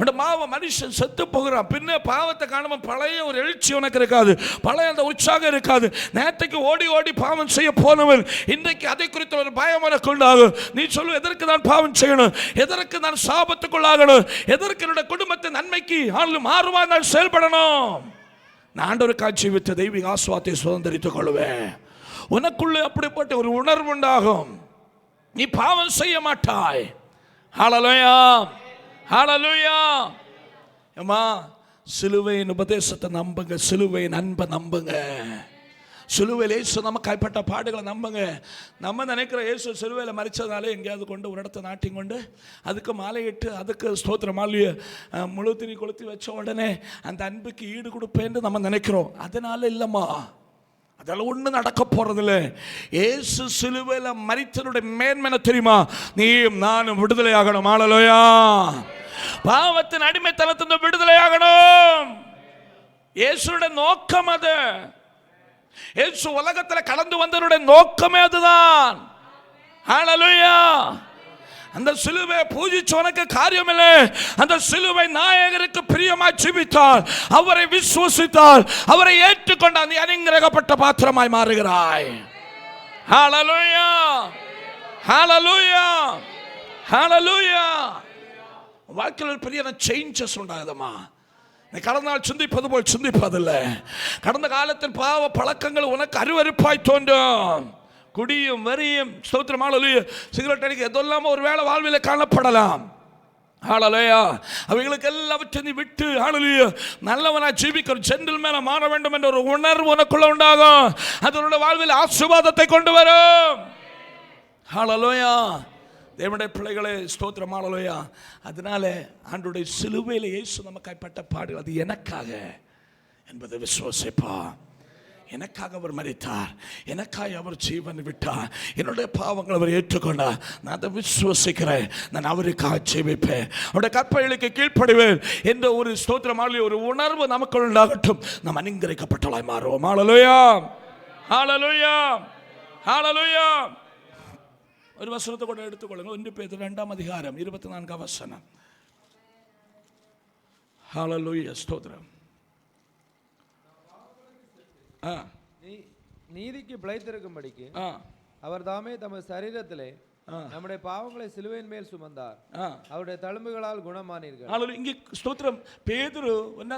அந்த பாவ மனுஷன் செத்து போகிறான். பின்ன பாவத்தை காணாம பழைய ஒரு எழுச்சி உனக்கு இருக்காது, பழைய அந்த உற்சாகம் இருக்காது. நேற்றுக்கு ஓடி பாவம் செய்ய போனவன் இன்றைக்கு அதை குறித்த ஒரு பயம் உனக்கு உண்டாகும். நீ சொல்லு, எதற்கு நான் பாவம் செய்யணும், எதற்கு நான் சாபத்துக்குள்ளாகணும், எதற்கு என்னுடைய குடும்பத்தின் நன்மைக்கு மாறுவா நான் செயல்படணும். நான் ஆண்டவருக்காக ஜீவித்த தெய்வீக ஆசீர்வாதத்தை சுதந்திரித்துக் கொள்வேன். உனக்குள்ளே அப்படிப்பட்ட ஒரு உணர்வு உண்டாகும். நீ பாவம் செய்ய மாட்டாய். ஹல்லேலூயா, ஹல்லேலூயா. அம்மா, சிலுவையின் உபதேசத்தை நம்புங்க, சிலுவையின் அன்பை நம்புங்க, சிலுவையில் இயேசு நமக்கு கைப்பட்ட பாடுகளை நம்புங்க. நம்ம நினைக்கிற இயேசு சிலுவையில் மரிச்சதாலே எங்கேயாவது கொண்டு ஒரு இடத்த நாட்டி கொண்டு அதுக்கு மாலையிட்டு அதுக்கு ஸ்தோத்திர மாலையை முழு திரி கொளுத்தி வச்ச உடனே அந்த அன்புக்கு ஈடு கொடுப்பேன்னு நம்ம நினைக்கிறோம். அதனால இல்லைம்மா, அதெல்லாம் ஒன்றும் நடக்க போறதில்லை. இயேசு சிலுவையில் மரித்தனுடைய மேன்மை தெரியுமா? நீயும் நானும் விடுதலையாகணும். ஹல்லேலூயா. பாவத்தின் அடிமைத்தனத்திலிருந்து விடுதலையாகணும். இயேசுடைய நோக்கம் அது. இயேசு உலகத்தில் கடந்து வந்தவருடைய நோக்கமே அதுதான். ஹல்லேலூயா. அந்த சிலுவை பூஜிச்சவனுக்கு காரியம் இல்லை. அந்த சிலுவை நாயகருக்கு பிரியமாய் ஜீவித்தால், அவரை விசுவசித்தால், அவரை ஏற்றுக்கொண்ட நீ அனுக்கிரகப்பட்ட பாத்திரமாய் மாறுகிறாய். ஹல்லேலூயா, ஹல்லேலூயா, ஹல்லேலூயா. வாழ்க்கையில் பெரிய சேஞ்சஸ் உண்டாகுதம்மா. நீ கடந்த நாள் சிந்திப்பது போல் சிந்திப்பதில்லை. கடந்த காலத்தில் பாவ பழக்கங்கள் உனக்கு அருவருப்பாய் தோன்றும். குடியும் வரியும் ஸ்தோத்திரம் ஹல்லேலூயா, சிகரெட் அடிக்க எதெல்லாம் ஒரு வேளை வாழ்வில் காணப்படலாம். ஹல்லேலூயா. அவைகளுக்கு எல்லாவற்றையும் விட்டு ஹல்லேலூயா நல்லவனா ஜீவிக்கிற ஜென்டில்மேனா மாற வேண்டும் என்ற ஒரு உணர்வு உனக்குள்ள உண்டாகும். அதனுடைய வாழ்வில் ஆசீர்வாதத்தை கொண்டு வரும். ஹல்லேலூயா. தேவனுடைய பிள்ளைகளே ஸ்தோத்திரம் ஹல்லேலூயா. அதனால ஆண்டவருடைய சிலுவையில் இயேசு நமக்காய் பட்ட பாடு அது எனக்காக என்பதை விசுவாசிப்பா. எனக்காக அவர் மரித்தார், எனக்காக அவர் ஜீவன் விட்டார், என்னுடைய பாவங்கள் அவர் ஏற்றுக்கொண்டார். நான் அதை விசுவாசிக்கிறேன். நான் அவருக்காக ஜீவிப்பேன், அவருடைய கற்பனைகளுக்கு கீழ்ப்படிவேன் என்ற ஒரு ஸ்தோத்திரமாக ஒரு உணர்வு நமக்கு உண்டாகட்டும். நாம் அனுக்கிரகிக்கப்பட்டவர்களாய் மாறுவோம். ஹல்லேலூயா, ஹல்லேலூயா, ஹல்லேலூயா. ஒரு வசனத்தை கூட எடுத்துக்கொள்ளுங்க. 1 பேதுரு 2 அதிகாரம் 24 வசனம். ஹல்லேலூயா, ஸ்தோத்திரம். நீதிக்கு பிழைத்திருக்கும்படிக்கு அவர் தாமே தமது சரீரத்திலே நம்முடைய பாவங்களை சிலுவையின் மேல் சுமந்தார், அவருடைய தழும்புகளால் குணமானீர்கள். இங்கே ஸ்தோத்திரம் பேதுரு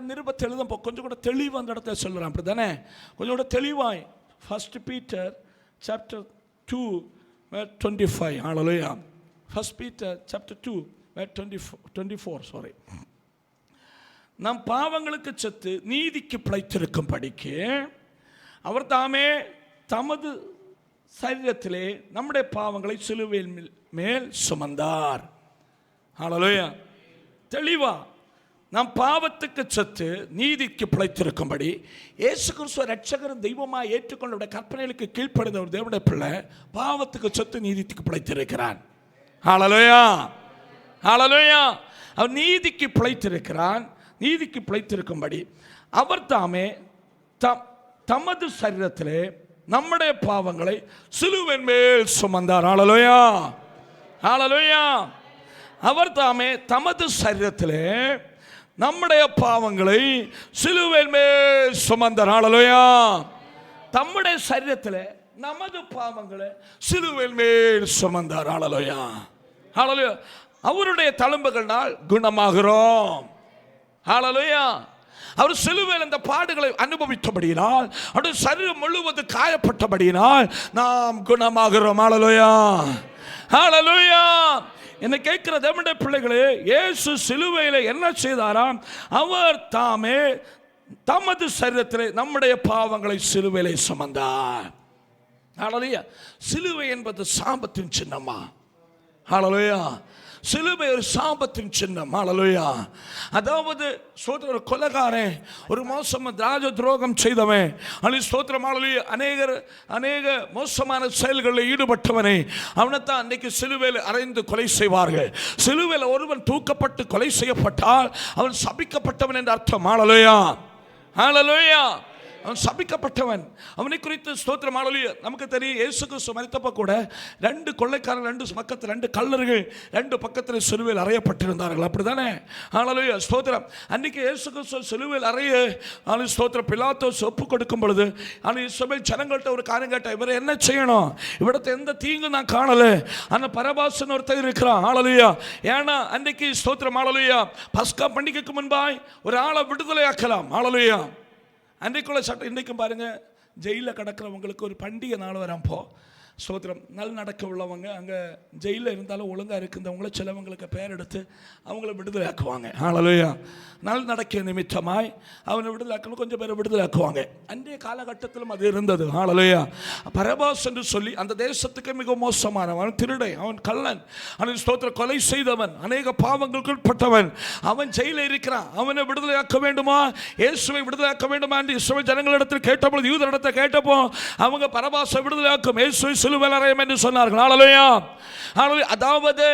நிருபத்தை எழுதும் கொஞ்சம் கூட தெளிவாக அந்த இடத்துல சொல்கிறான். அப்படி தானே? கொஞ்சம் கூட தெளிவாய் 1 Peter chapter 2 verse 25. ஹல்லேலூயா. 1 Peter chapter 2 verse 24 sorry. நம் பாவங்களுக்கு செத்து நீதிக்கு பிழைத்திருக்கும் படிக்கு அவர் தாமே தமது சரீரத்திலே நம்முடைய பாவங்களை சிலுவையின் மேல் சுமந்தார். ஹல்லேலூயா. தெளிவா நம் பாவத்துக்கு செத்து நீதிக்கு பிழைத்திருக்கும்படி இயேசு கிறிஸ்துவை இரட்சகரும் தெய்வமாக ஏற்றுக்கொண்ட கற்பனைகளுக்கு கீழ்ப்படிந்த ஒரு தேவனுடைய பிள்ளை பாவத்துக்கு செத்து நீதிக்கு பிழைத்திருக்கிறான். ஹல்லேலூயா, ஹல்லேலூயா. அவர் நீதிக்கு பிழைத்திருக்கிறான். நீதிக்கு பிழைத்திருக்கும்படி அவர் தாமே தமது சரீரத்திலே நம்முடைய பாவங்களை சிலுவையின் மேல் சுமந்தார். ஹல்லேலூயா, ஹல்லேலூயா. அவர் தாமே தமது சரீரத்திலே நம்முடைய பாவங்களை சிலுவையின் மேல் சுமந்தார். ஹல்லேலூயா. தம்முடைய சரீரத்திலே நமது பாவங்களை சிலுவையின் மேல் சுமந்தார். ஹல்லேலூயா, ஹல்லேலூயா. அவருடைய தழும்புகளால் குணமாகிறோம். ஹல்லேலூயா. அவர் சிலுவையில் அந்த பாடுகளை அனுபவித்தபடியினால், அவருடைய சரீரம் முழுவதும் காயப்பட்டபடியினால் நாம் குணமாகிறோம். ஹல்லேலூயா, ஹல்லேலூயா. என்னை கேட்கிற தேவனுடைய பிள்ளைகளே, இயேசு சிலுவையில் என்ன செய்தாராம்? அவர் தாமே தமது சரீரத்திலே நம்முடைய பாவங்களை சிலுவையிலே சுமந்தார். ஹல்லேலூயா. சிலுவை என்பது சாபத்தின் சின்னமா? ஹல்லேலூயா. சிலுவை ஒரு சாபத்தின் சின்னம். ஹல்லேலூயா. அதாவது ஒரு கொலைகாரன், ஒரு மோசமான ராஜ துரோகம் செய்தவன், ஸ்தோத்திரம் ஹல்லேலூயா, அநேக மோசமான செயல்களில் ஈடுபட்டவனை அவனைத்தான் அன்றைக்கு சிலுவையில் அறைந்து கொலை செய்வார்கள். சிலுவையில் ஒருவன் தூக்கப்பட்டு கொலை செய்யப்பட்டால் அவன் சபிக்கப்பட்டவன் என்று அர்த்தம். ஹல்லேலூயா, ஹல்லேலூயா. அவன் சபிக்கப்பட்டவன். அவனை குறித்து ஸ்தோத்திரம் ஹல்லேலூயா. நமக்கு தெரியும், இயேசு கிறிஸ்து மரித்தப்ப கூட 2 கொள்ளைக்காரர் 2 பக்கத்தில் 2 கள்ளர்கள் 2 பக்கத்தில் சிலுவையில் அறையப்பட்டிருந்தார்கள். அப்படிதானே? ஹல்லேலூயா, ஸ்தோத்திரம். அன்றைக்கி இயேசு கிறிஸ்து சிலுவையில் அறைய ஸ்தோத்திரம் பிலாத்தோஸ் ஒப்பு கொடுக்கும் பொழுது இஸ்ரவேல் ஜனங்கள்கிட்ட ஒரு காரியம் கேட்டால், இவரை என்ன செய்யணும்? இவரத்தை எந்த தீங்கு நான் காணலை, ஆனால் பரபாசன் ஒருத்தர் இருக்கிறான். ஹல்லேலூயா. ஏன்னா அன்றைக்கி ஸ்தோத்திரம் ஹல்லேலூயா பஸ்கா பண்டிகைக்கு முன்பாய் ஒரு ஆளை விடுதலை ஆக்கலாம். ஹல்லேலூயா. அன்றைக்குள்ள சட்டம். இன்றைக்கும் பாருங்கள், ஜெயிலில் கிடக்கிறவங்களுக்கு ஒரு பண்டிகை நாள் வரப்போ ஸ்தோத்திரம் நல் நடக்க உள்ளவங்க அங்கே ஜெயிலில் இருந்தாலும் ஒழுங்காக இருக்கின்றவங்கள சிலவங்களுக்கு பேர் எடுத்து அவங்கள விடுதலை ஆக்குவாங்க. ஹல்லேலூயா. நல் நடக்க நிமித்தமாய் அவனை விடுதலை ஆக்கணும், கொஞ்சம் பேரை விடுதலை ஆக்குவாங்க. அன்றைய காலகட்டத்திலும் அது இருந்தது. ஹல்லேலூயா. பரபாஸ் என்று சொல்லி அந்த தேசத்துக்கு மிக மோசமானவன், திருடை, அவன் கள்ளன், அவன் ஸ்தோத்திரம் கொலை செய்தவன், அநேக பாவங்களுக்கு உட்பட்டவன், அவன் ஜெயிலில் இருக்கிறான். அவனை விடுதலை ஆக்க வேண்டுமா, இயேசுவை விடுதலை ஆக்க வேண்டுமா என்று இஸ்ரவேல் ஜனங்களிடத்தில் கேட்டபோது, யூதரிடத்தில் கேட்டப்போ அவங்க பரபாசை விடுதலை ஆக்கும், இயேசுவை சிலுவையில் அறையும் என்று சொன்னார்கள். ஹல்லேலூயா. அதாவது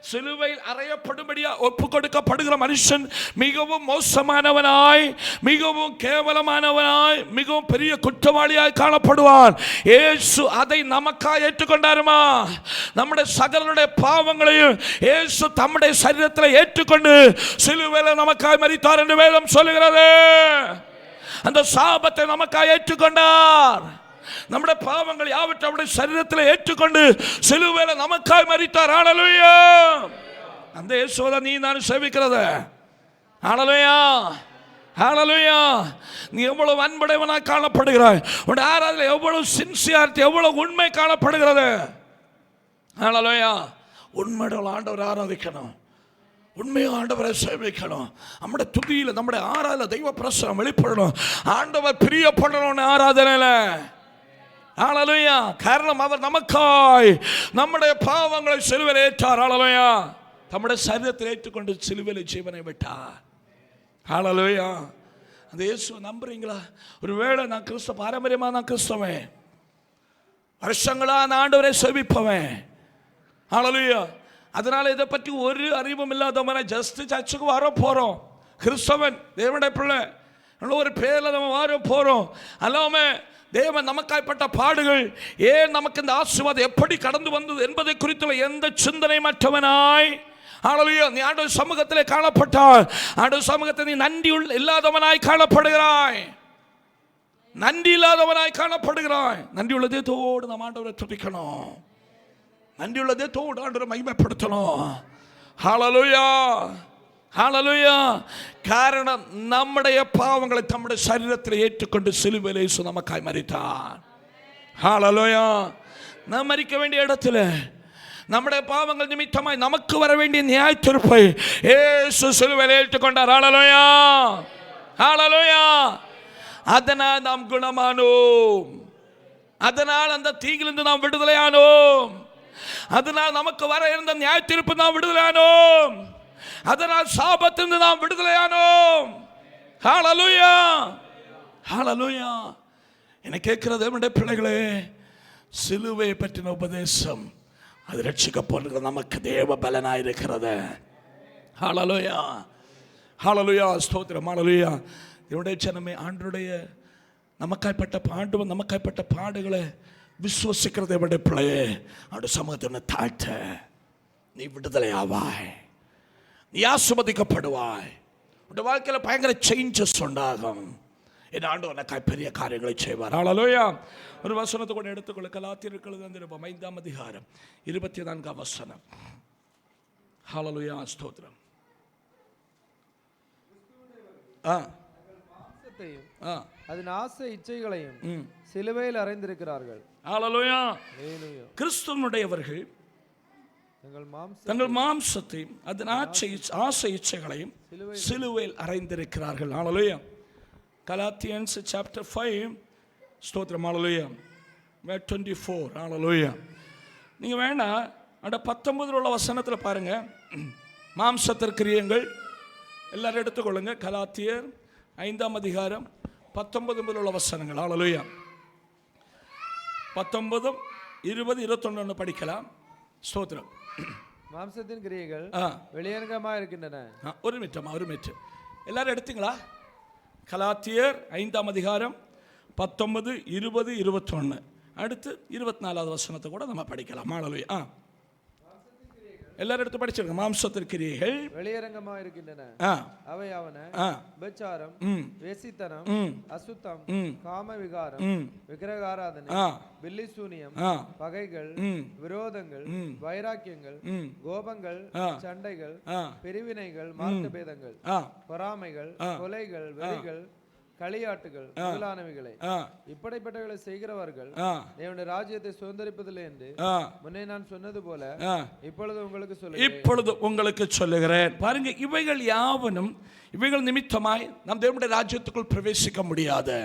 சிலுவையில் அறையப்படும்படியா ஒப்பு கொடுக்கப்படுகிற மனுஷன் மிகவும் மோசமானவனாய், மிகவும் கேவலமானவனாய், மிகவும் பெரிய குற்றவாளியாய் காணப்படுவான். இயேசு அதை நமக்காக ஏற்றுக்கொண்டாருமா? நம்முடைய சகலருடைய பாவங்களையும் இயேசு தம்முடைய சரீரத்தில் ஏற்றுக்கொண்டு சிலுவையில் நமக்காக மரித்தார் என்று வேதம் சொல்லுகிறது. அந்த சாபத்தை நமக்காக ஏற்றுக்கொண்டார். நம்முடைய பாவங்கள் யாவற்றையும் அவருடைய சரீரத்தில் ஏற்றுக்கொண்டு சிலுவையில் நமக்காய் மரித்தார். ஹல்லேலூயா. அந்த இயேசுவை நீ நான் சேவிக்கிறது. ஹல்லேலூயா. ஹல்லேலூயா. நீ எவ்வளவு அன்புடையவனாய் காணப்படுகிறாய். உன் ஆராதனையில் எவ்வளவு சின்சியாரிட்டி, எவ்வளவு உண்மை காணப்படுகிறது. ஹல்லேலூயா. உண்மையுள்ள ஆண்டவரை ஆராதிக்கணும், உண்மையாக ஆண்டவரை சேவிக்கணும். நம்முடைய துதியில், நம்முடைய ஆராதனை தெய்வ பிரசனம் வெளிப்படணும். ஆண்டவர் பிரியப்படணும் ஆராதனையில். ஹல்லேலூயா. காரணம் அவர் நமக்காய் நம்முடைய பாவங்களை சிலுவையில் ஏற்றார். ஹல்லேலூயா. நம்முடைய சரீரத்தில் ஏற்றுக்கொண்டு சிலுவையில் ஜீவனை விட்டார். ஹல்லேலூயா. அந்த இயேசுவை நம்புறீங்களா? ஒருவேளை நான் கிறிஸ்தவ பாரம்பரியமாக நான் கிறிஸ்தவன், வருஷங்களா நான் ஆண்டவரை சேவிப்பவன். ஹல்லேலூயா. அதனால இதை பற்றி ஒரு அறிவும் இல்லாதவன ஜஸ்ட் சர்ச்சுக்கு வர போறோம், கிறிஸ்தவன் தேவனுடைய பிள்ளை ஒரு பேரில் நம்ம வர போறோம். அல்லாம தேவன் நமக்காய்ப்பட்ட பாடுகள், ஏன் நமக்கு இந்த ஆசீர்வாதம் எப்படி கடந்து வந்தது என்பதை குறித்துள்ள எந்த சிந்தனை மற்றவனாய், ஹல்லேலூயா, நீ ஆண்டவர் சமூகத்திலே காணப்பட்டால் ஆண்டவர் சமூகத்தில் நீ நன்றி இல்லாதவனாய் காணப்படுகிறாய். நன்றி இல்லாதவனாய் காணப்படுகிறாய். நன்றி உள்ளதோடு நாம் ஆண்டவரை துதிக்கணும். நன்றி உள்ளதோடு ஆண்டவரை மகிமைப்படுத்தணும். ஹல்லேலூயா. ஹல்லேலூயா. காரணம் நம்முடைய பாவங்களை தம்முடைய சரீரத்தில் ஏற்றுக்கொண்டு சிலுவையில் இயேசு நமக்காய் மரித்தார். ஹல்லேலூயா. நாம் மரிக்க வேண்டிய இடத்துல நம்முடைய பாவங்கள் நிமித்தமாய் நமக்கு வர வேண்டிய நியாய தீர்ப்பை இயேசு சிலுவையில் ஏற்றுக்கொண்டார். ஹல்லேலூயா. ஹல்லேலூயா. அதனால் நாம் குணமானோம். அதனால் அந்த தீங்கிலிருந்து நாம் விடுதலையானோம். அதனால் நமக்கு வர இருந்த நியாய தீர்ப்பு நாம் விடுதலையானோம். அதனால் சாபத்திலிருந்து நாம் விடுதலையானோம். ஹல்லேலூயா. ஹல்லேலூயா. என்ன கேட்கிறது என்னுடைய பிள்ளைகளே, சிலுவை பற்றின உபதேசம் அது ரட்சிக்கப்படுகிற நமக்கு தேவ பலனாயிருக்கிறது. ஹல்லேலூயா. ஹல்லேலூயா. ஸ்தோத்திரம். ஹல்லேலூயா. என்னுடைய ஜனமே, ஆண்டவருடைய நமக்காய்ப்பட்ட பாடுகளை விசுவசிக்கிறது என்னுடைய பிள்ளையே, அவருடைய சமூகத்தை தாழ்த்த நீ விடுதலை ஆவாய், நீ ஆசீர்வதிக்கப்படுவாய், உடைய வாழ்க்கையில் பயங்கர சேஞ்சஸ் உண்டாகும். என் ஆண்டவர் எனக்காய் பெரிய காரியங்களை செய்வார். ஹல்லேலூயா. ஒரு வசனத்தை கூட எடுத்துக்கொள்ள. கலாத்தியர்கள் 5ஆம் அதிகாரம் 24ஆம் வசனம். ஹல்லேலூயா. ஸ்தோத்திரம். அதன் ஆசை இச்சைகளையும் சிலுவையில் அறைந்திருக்கிறார்கள். ஹல்லேலூயா. கிறிஸ்துவனுடையவர்கள் தங்கள் மாம்சத்தையும் அதன் ஆசை இச்சைகளையும் சிலுவையில் அறைந்திருக்கிறார்கள். ஹல்லேலூயா. Galatians chapter 5 ஸ்தோத்திரம். ஹல்லேலூயா. 24. ஹல்லேலூயா. நீங்க வேணா அந்த 19 உள்ள வசனத்தில் பாருங்க. மாம்சத்திற்கிரியங்கள் எல்லாரும் எடுத்துக்கொள்ளுங்க. கலாத்தியர் 5ஆம் அதிகாரம் 19 உள்ள வசனங்கள். ஹல்லேலூயா. 19, 20, 21 படிக்கலாம். ஸ்தோத்திரம். மாம்சத்தின் கிரியைகள் வெளியரங்கமாக இருக்கின்றன. ஒரு மினிட் எல்லாரும் எடுத்தீங்களா? கலாத்தியர் 5ஆம் அதிகாரம் 19, 20, 21 அடுத்து 24வது வசனத்தை கூட நம்ம படிக்கலாம். ஹல்லேலூயா. எல்லாரும் எடுத்து படிச்சிருங்க. மாம்சத்தின் கிரியைகள் வெளியரங்கமாக இருக்கின்றன. அவையாவன விபச்சாரம், வேசித்தனம், அசுத்தம், காம விகாரம், விக்கிரகாராதனை, பில்லிசூனியம், பகைகள், விரோதங்கள், வைராக்கியங்கள், கோபங்கள், சண்டைகள், பிரிவினைகள், மார்க்கபேதங்கள், பொறாமைகள், கொலைகள், வெறிகள், களியாட்டுகள் முதலானவைகளை இப்படிப்பட்டவர்களை செய்கிறவர்கள் தேவனுடைய ராஜ்யத்தை சுதந்தரிப்பதில்லை என்று முன்னே நான் சொன்னது போல இப்பொழுது உங்களுக்கு சொல்லுகிறேன். பாருங்க, இவைகள் யாவனும் இவைகள் நிமித்தமாய் நாம் தேவனுடைய ராஜ்யத்துக்குள் பிரவேசிக்க முடியாது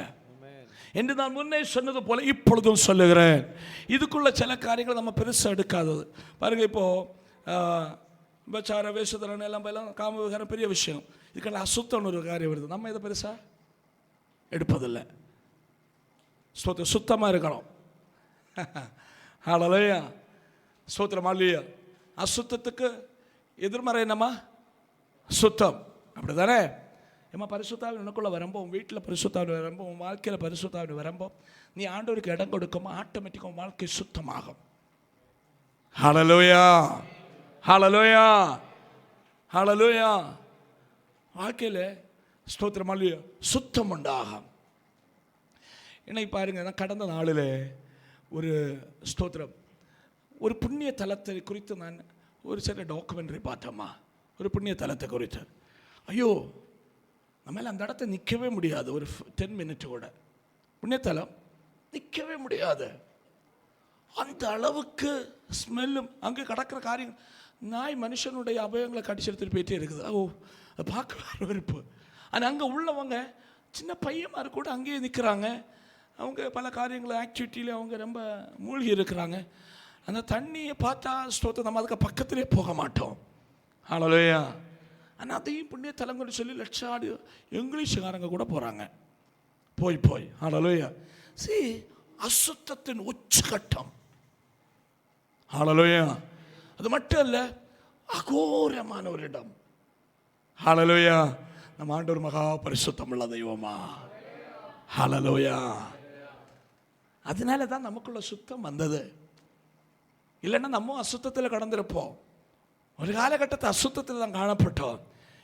என்று நான் முன்னே சொன்னது போல இப்பொழுதும் சொல்லுகிறேன். இதுக்குள்ள சில காரியங்கள் நம்ம பெருசாக எடுக்காதது. பாருங்க, இப்போ விபச்சார, வேஷத்தனம் எல்லாம் காம விகாரம் பெரிய விஷயம். இதுக்கெல்லாம் அசுத்தம் ஒரு காரியம் வருது. நம்ம இதை பெருசா எடுப்பதில்லை. சுத்தமாக இருக்கணும். ஹalleluya. ஸ்தோத்திரம். அல்லேலூயா. அசுத்தத்துக்கு எதிர்மறை என்னம்மா? சுத்தம். அப்படிதானே? ஏமா பரிசுத்தாவின் உனக்குள்ள வரும்போது, உன் வீட்டில் பரிசுத்தாவின் வரும்போது, உன் வாழ்க்கையில் பரிசுத்தாவின் வரும்போது, நீ ஆண்டவருக்கு இடம் கொடுக்கும், ஆட்டோமேட்டிக்காக உன் வாழ்க்கை சுத்தமாகும். ஹalleluya, ஹalleluya, ஹalleluya. வாழ்க்கையில் ஸ்தோத்திரம் அல்லேலூயா சுத்தம் உண்டாகும். இன்னைக்கு பாருங்க, நான் கடந்த நாளில் ஒரு ஸ்தோத்திரம் ஒரு புண்ணிய தலத்தை குறித்து நான் ஒரு சில டாக்குமெண்ட்ரி பார்த்தோம்மா. ஒரு புண்ணிய தலத்தை குறித்து, ஐயோ நம்மளால் அந்த இடத்த நிற்கவே முடியாது. ஒரு 10 மினிட் கூட புண்ணியத்தலம் நிற்கவே முடியாது. அந்த அளவுக்கு ஸ்மெல்லும் அங்கே கிடக்கிற காரியம், நாய் மனுஷனுடைய அவயங்களை கடிச்செடுத்துட்டு போயிட்டே இருக்குது. ஓ, அதை பார்க்க வெறுப்பு. ஆனால் அங்கே உள்ளவங்க சின்ன பையன்மாரு கூட அங்கேயே நிற்கிறாங்க. அவங்க பல காரியங்களை ஆக்டிவிட்டியில் அவங்க ரொம்ப மூழ்கி இருக்கிறாங்க. அந்த தண்ணியை பார்த்தா ஸ்தோத்திரம், நம்ம அதுக்கு பக்கத்திலே போக மாட்டோம். ஹalleluya. ஆனால் அதையும் புண்ணிய தலங்கள்னு சொல்லி லட்சாடு இங்கிலீஷ்காரங்க கூட போகிறாங்க. போய் ஹalleluya. அசுத்தத்தின் உச்சகட்டம். ஹalleluya. அது மட்டும் இல்லை, அகோரமான ஒரு இடம். ஹalleluya. நம்ம ஆண்டவர் மகா பரிசுத்தம் உள்ள தெய்வமா. ஹalleluya. அதனால தான் நமக்குள்ள சுத்தம் வந்தது. இல்லைன்னா நம்ம அசுத்தத்தில் கடந்திருப்போம். ஒரு காலகட்டத்தை அசுத்தத்தில் தான் காணப்பட்டோம்.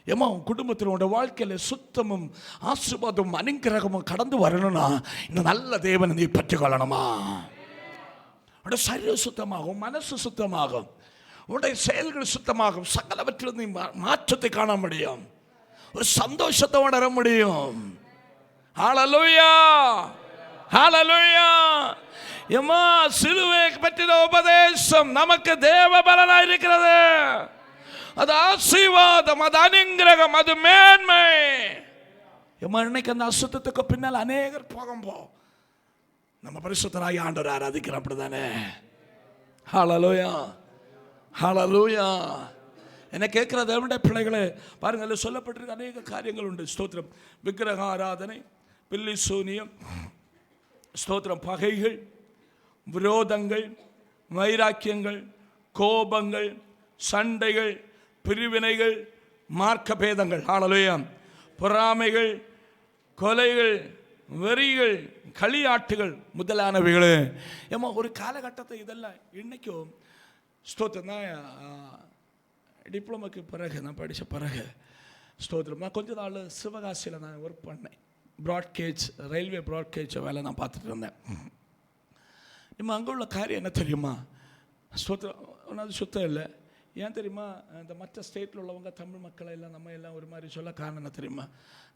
ஏமா உன் குடும்பத்தில் உன்னோட வாழ்க்கையில் சுத்தமும் ஆசீர்வாதமும் அனுக்கிரகமும் கடந்து வரணும்னா இந்த நல்ல தேவனை நீ பெற்றுக்கொள்ளணுமா? உன்னோட சரீரம் சுத்தமாகும், மனசு சுத்தமாகும், உன்னுடைய செயல்கள் சுத்தமாகும், சகலவற்றில் நீ மாற்றத்தை காண முடியும், ஒரு சந்தோஷத்தை உணர முடியும். ஹalleluya, ஹalleluya. எம்மா சிலுவை பற்றின உபதேசம் நமக்கு தேவ பலனாய் இருக்கிறது. அது ஆசீர்வாதம், அது அனுக்கிரகம், அது மேன்மை. எம்மா இன்னைக்கு அந்த அசுத்தத்துக்கு பின்னால் அநேகர் போகும்போ நம்ம பரிசுத்தராய் ஆண்டவரை ஆராதிக்கிறோம். அப்படிதானே? ஹalleluya, ஹalleluya. என்ன கேட்கிற தேவனுடைய பிள்ளைகளே, பாருங்க, அதில் சொல்லப்பட்டிருக்க அநேக காரியங்கள் உண்டு. ஸ்தோத்திரம். விக்கிரக ஆராதனை, பில்லி சூனியம், ஸ்தோத்திரம், பகைகள், விரோதங்கள், வைராக்கியங்கள், கோபங்கள், சண்டைகள், பிரிவினைகள், மார்க்க பேதங்கள், ஹalleluya, பொறாமைகள், கொலைகள், வெறிகள், களியாட்டுகள் முதலானவைகள். ஏமா ஒரு காலகட்டத்தை இதெல்லாம் இன்னைக்கும் ஸ்தோத்திரம். நான் டிப்ளமோக்கு பிறகு, நான் படித்த பிறகு ஸ்தோத்திரம், நான் கொஞ்ச நாள் சிவகாசியில் நான் ஒர்க் பண்ணேன். ப்ராட்கேஜ், ரயில்வே ப்ராட்கேஜ் வேலை நான் பார்த்துட்டு இருந்தேன். நம்ம அங்கே உள்ள காரியம் என்ன தெரியுமா? ஸ்தோத்திரம், அது சுத்தம் இல்லை. ஏன் தெரியுமா? இந்த மற்ற ஸ்டேட்டில் உள்ளவங்க தமிழ் மக்களை எல்லாம் நம்ம எல்லாம் ஒரு மாதிரி சொல்ல காரணம் என்ன தெரியுமா?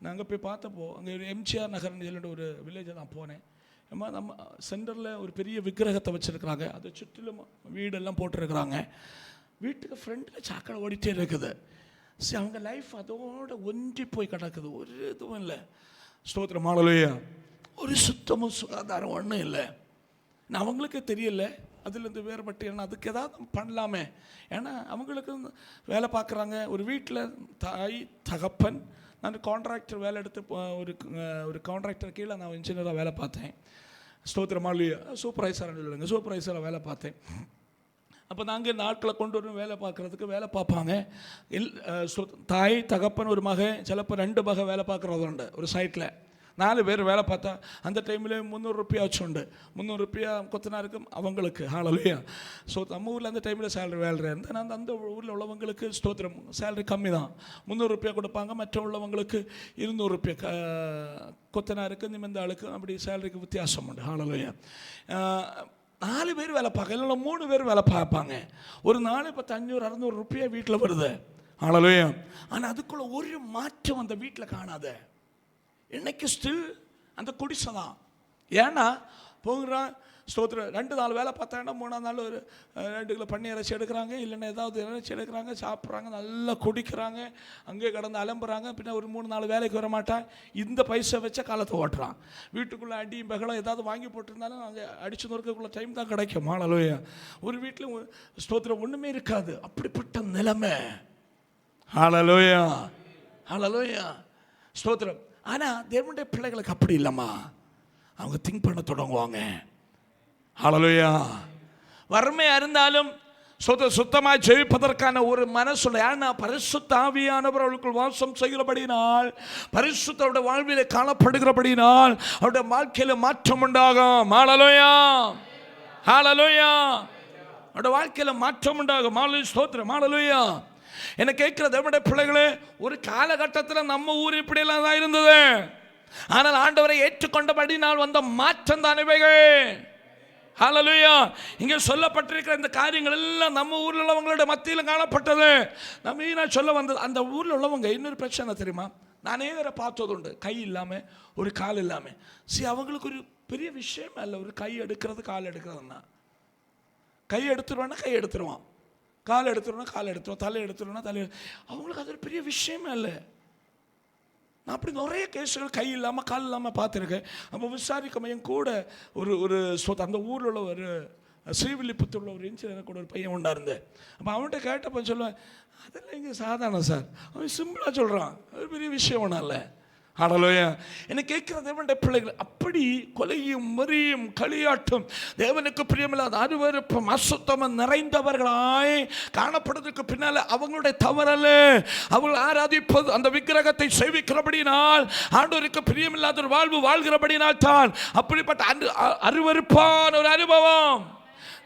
நான் அங்கே போய் பார்த்தப்போ அங்கே ஒரு எம்ஜிஆர் நகர்னு சொல்லிட்டு ஒரு வில்லேஜை நான் போனேன். ஏமா நம்ம சென்டரில் ஒரு பெரிய விக்கிரகத்தை வச்சுருக்குறாங்க. அதை சுற்றிலும் வீடெல்லாம் போட்டிருக்கிறாங்க. வீட்டுக்கு ஃப்ரெண்டில் சாக்கடை ஓடிட்டே இருக்குது. சரி, அவங்க லைஃப் அதோடு ஒன்றி போய் கிடக்குது. ஒரு இதுவும் இல்லை. ஸ்தோத்திரம், ஹalleluya. ஒரு சுத்தமும் சுகாதாரம் ஒன்றும் இல்லை. நான் அவங்களுக்கு தெரியல, அதுலேருந்து வேறுபட்டு என்ன அதுக்கு ஏதாவது பண்ணலாமே. ஏன்னா அவங்களுக்கு வேலை பார்க்குறாங்க. ஒரு வீட்டில் தாய் தகப்பன், நான் கான்ட்ராக்டர் வேலை எடுத்து ஒரு கான்ட்ராக்டர் கீழே நான் இன்ஜினியராக வேலை பார்த்தேன். ஸ்தோத்திரம், ஹalleluya. சூப்பர்வைசராக சொல்லுங்க, சூப்பர்வைசராக வேலை பார்த்தேன். அப்போ நாங்கள் நாட்களை கொண்டு வரும் வேலை பார்க்குறதுக்கு வேலை பார்ப்பாங்க. தாய் தகப்பன் ஒரு மகன், சிலப்போ 2 மகன் வேலை பார்க்குறது உண்டு. ஒரு சைட்டில் 4 பேர் வேலை பார்த்தா அந்த டைமில் 300 ரூபாயாச்சும் உண்டு. 300 ரூபாய் கொத்தனாருக்கு அவங்களுக்கு. ஹalleluya. ஸோ நம்ம ஊரில் அந்த டைமில் சேலரி வேலை இருந்தால் அந்த ஊரில் உள்ளவங்களுக்கு ஸ்தோத்திரம் சேலரி கம்மி தான். 300 ரூபாய் கொடுப்பாங்க. மற்ற உள்ளவங்களுக்கு 200 ரூபாய் கொத்தனாருக்கு, நிமிந்த ஆளுக்கு அப்படி சேலரிக்கு வித்தியாசம் உண்டு. ஹalleluya. 4 பேர் வேலை பார்க்க, இல்லை 3 பேர் வேலை பார்ப்பாங்க. ஒரு நாள் இப்போ 500-600 ரூபாய் வீட்டில் வருது. ஹalleluya. ஆனால் அதுக்குள்ள ஒரு மாற்றம் அந்த வீட்டில் காணாத. இன்னைக்கு ஸ்டில் அந்த குடிசை தான். ஏன்னா போகிறான் ஸ்தோத்திரம், 2 நாள் வேலை பார்த்தாங்கன்னா 3ஆம் நாள் ஒரு 2 கிலோ பன்னீர் இறைச்சி எடுக்கிறாங்க, இல்லைன்னா ஏதாவது இறைச்சி எடுக்கிறாங்க, சாப்பிட்றாங்க, நல்லா குடிக்கிறாங்க, அங்கேயே கடந்து அலம்புறாங்க. பின்ன ஒரு 3 நாள் வேலைக்கு வர மாட்டான். இந்த பைசா வச்ச காலத்தை ஓட்டுறான். வீட்டுக்குள்ளே அடியும் பகலம் ஏதாவது வாங்கி போட்டிருந்தாலும் அங்கே அடிச்சு நொறுக்கக்குள்ள டைம் தான் கிடைக்கும். ஹalleluya. ஒரு வீட்டில் ஸ்தோத்திரம் ஒன்றுமே இருக்காது. அப்படிப்பட்ட நிலைமை. ஹalleluya, ஹalleluya, ஸ்தோத்திரம். ஆனால் தேவனுடைய பிள்ளைகளுக்கு அப்படி இல்லைம்மா. அவங்க திங்க் பண்ண தொடங்குவாங்க. ஹalleluya. வறுமையாக இருந்தாலும் சுத்தமாக ஜெயிப்பதற்கான ஒரு மனசுல. ஏன்னா பரிசுத்த ஆவியானவர் அவளுக்குள் வாசம் செய்கிறபடினால், பரிசுத்தருடைய வாழ்விலே காணப்படுகிறபடினால் அவருடைய வாழ்க்கையில மாற்றம் உண்டாகும். ஹல்லேலூயா, ஹல்லேலூயா. அவருடைய வாழ்க்கையில மாற்றம் உண்டாகும். ஸ்தோத்திரம், ஹல்லேலூயா. என்ன கேட்கிற தேவனுடைய பிள்ளைகளே, ஒரு காலகட்டத்தில் நம்ம ஊர் இப்படியெல்லாம் தான் இருந்தது. ஆனால் ஆண்டவரை ஏற்றுக்கொண்டபடினால் வந்த மாற்றம் தான் இவைகள். ஹல்லேலூயா. இங்கே சொல்லப்பட்டிருக்கிற இந்த காரியங்கள் எல்லாம் நம்ம ஊரில் உள்ளவங்களோட மத்தியில் காணப்பட்டது. நம்ம நான் சொல்ல வந்தது, அந்த ஊரில் உள்ளவங்க இன்னொரு பிரச்சனை தெரியுமா? நானே வேற பார்த்தது உண்டு, கை இல்லாமல் ஒரு கால் இல்லாமல். அவங்களுக்கு ஒரு பெரிய விஷயம் இல்லை, ஒரு கை எடுக்கிறது கால் எடுக்கிறதுனா. கை எடுத்துருவான்னா கை எடுத்துருவான், கால் எடுத்துருவானா கால் எடுத்துருவான், தலை எடுத்துருவானா தலை. அவங்களுக்கு அது ஒரு பெரிய விஷயமே இல்லை. நான் அப்படி நிறைய கேஸுகள் கை இல்லாமல் கால் இல்லாமல் பார்த்துருக்கேன். அப்போ விசாரிக்காம என் கூட ஒரு அந்த ஊரில் உள்ள ஒரு ஸ்ரீவில்லிபுத்தூரில் ஒரு இன்ஜினியர் கூட ஒரு பையன் உண்டா இருந்தேன். அப்போ அவன்கிட்ட கேட்டப்போ சொல்லுவேன், அதெல்லாம் இங்கே சாதாரணம் சார். அவன் சிம்பிளாக சொல்கிறான், அது பெரிய விஷயம் ஒன்றும் இல்லை. ஹல்லேலூயா. என்ன கேட்கிற தேவனுடைய பிள்ளைகள், அப்படி கொலையும் மறியும் களியாட்டும் தேவனுக்கு பிரியமில்லாத அருவருப்பும் அசுத்தமும் நிறைந்தவர்களாய் காணப்படுவதற்கு பின்னால் அவங்களுடைய தவறல்ல, அவர்கள் ஆராதிப்பது அந்த விக்கிரகத்தை சேவிக்கிறபடினால், ஆண்டவருக்கு பிரியமில்லாத ஒரு வாழ்வு வாழ்கிறபடினால் தான் அப்படிப்பட்ட அருவருப்பான ஒரு அனுபவம்.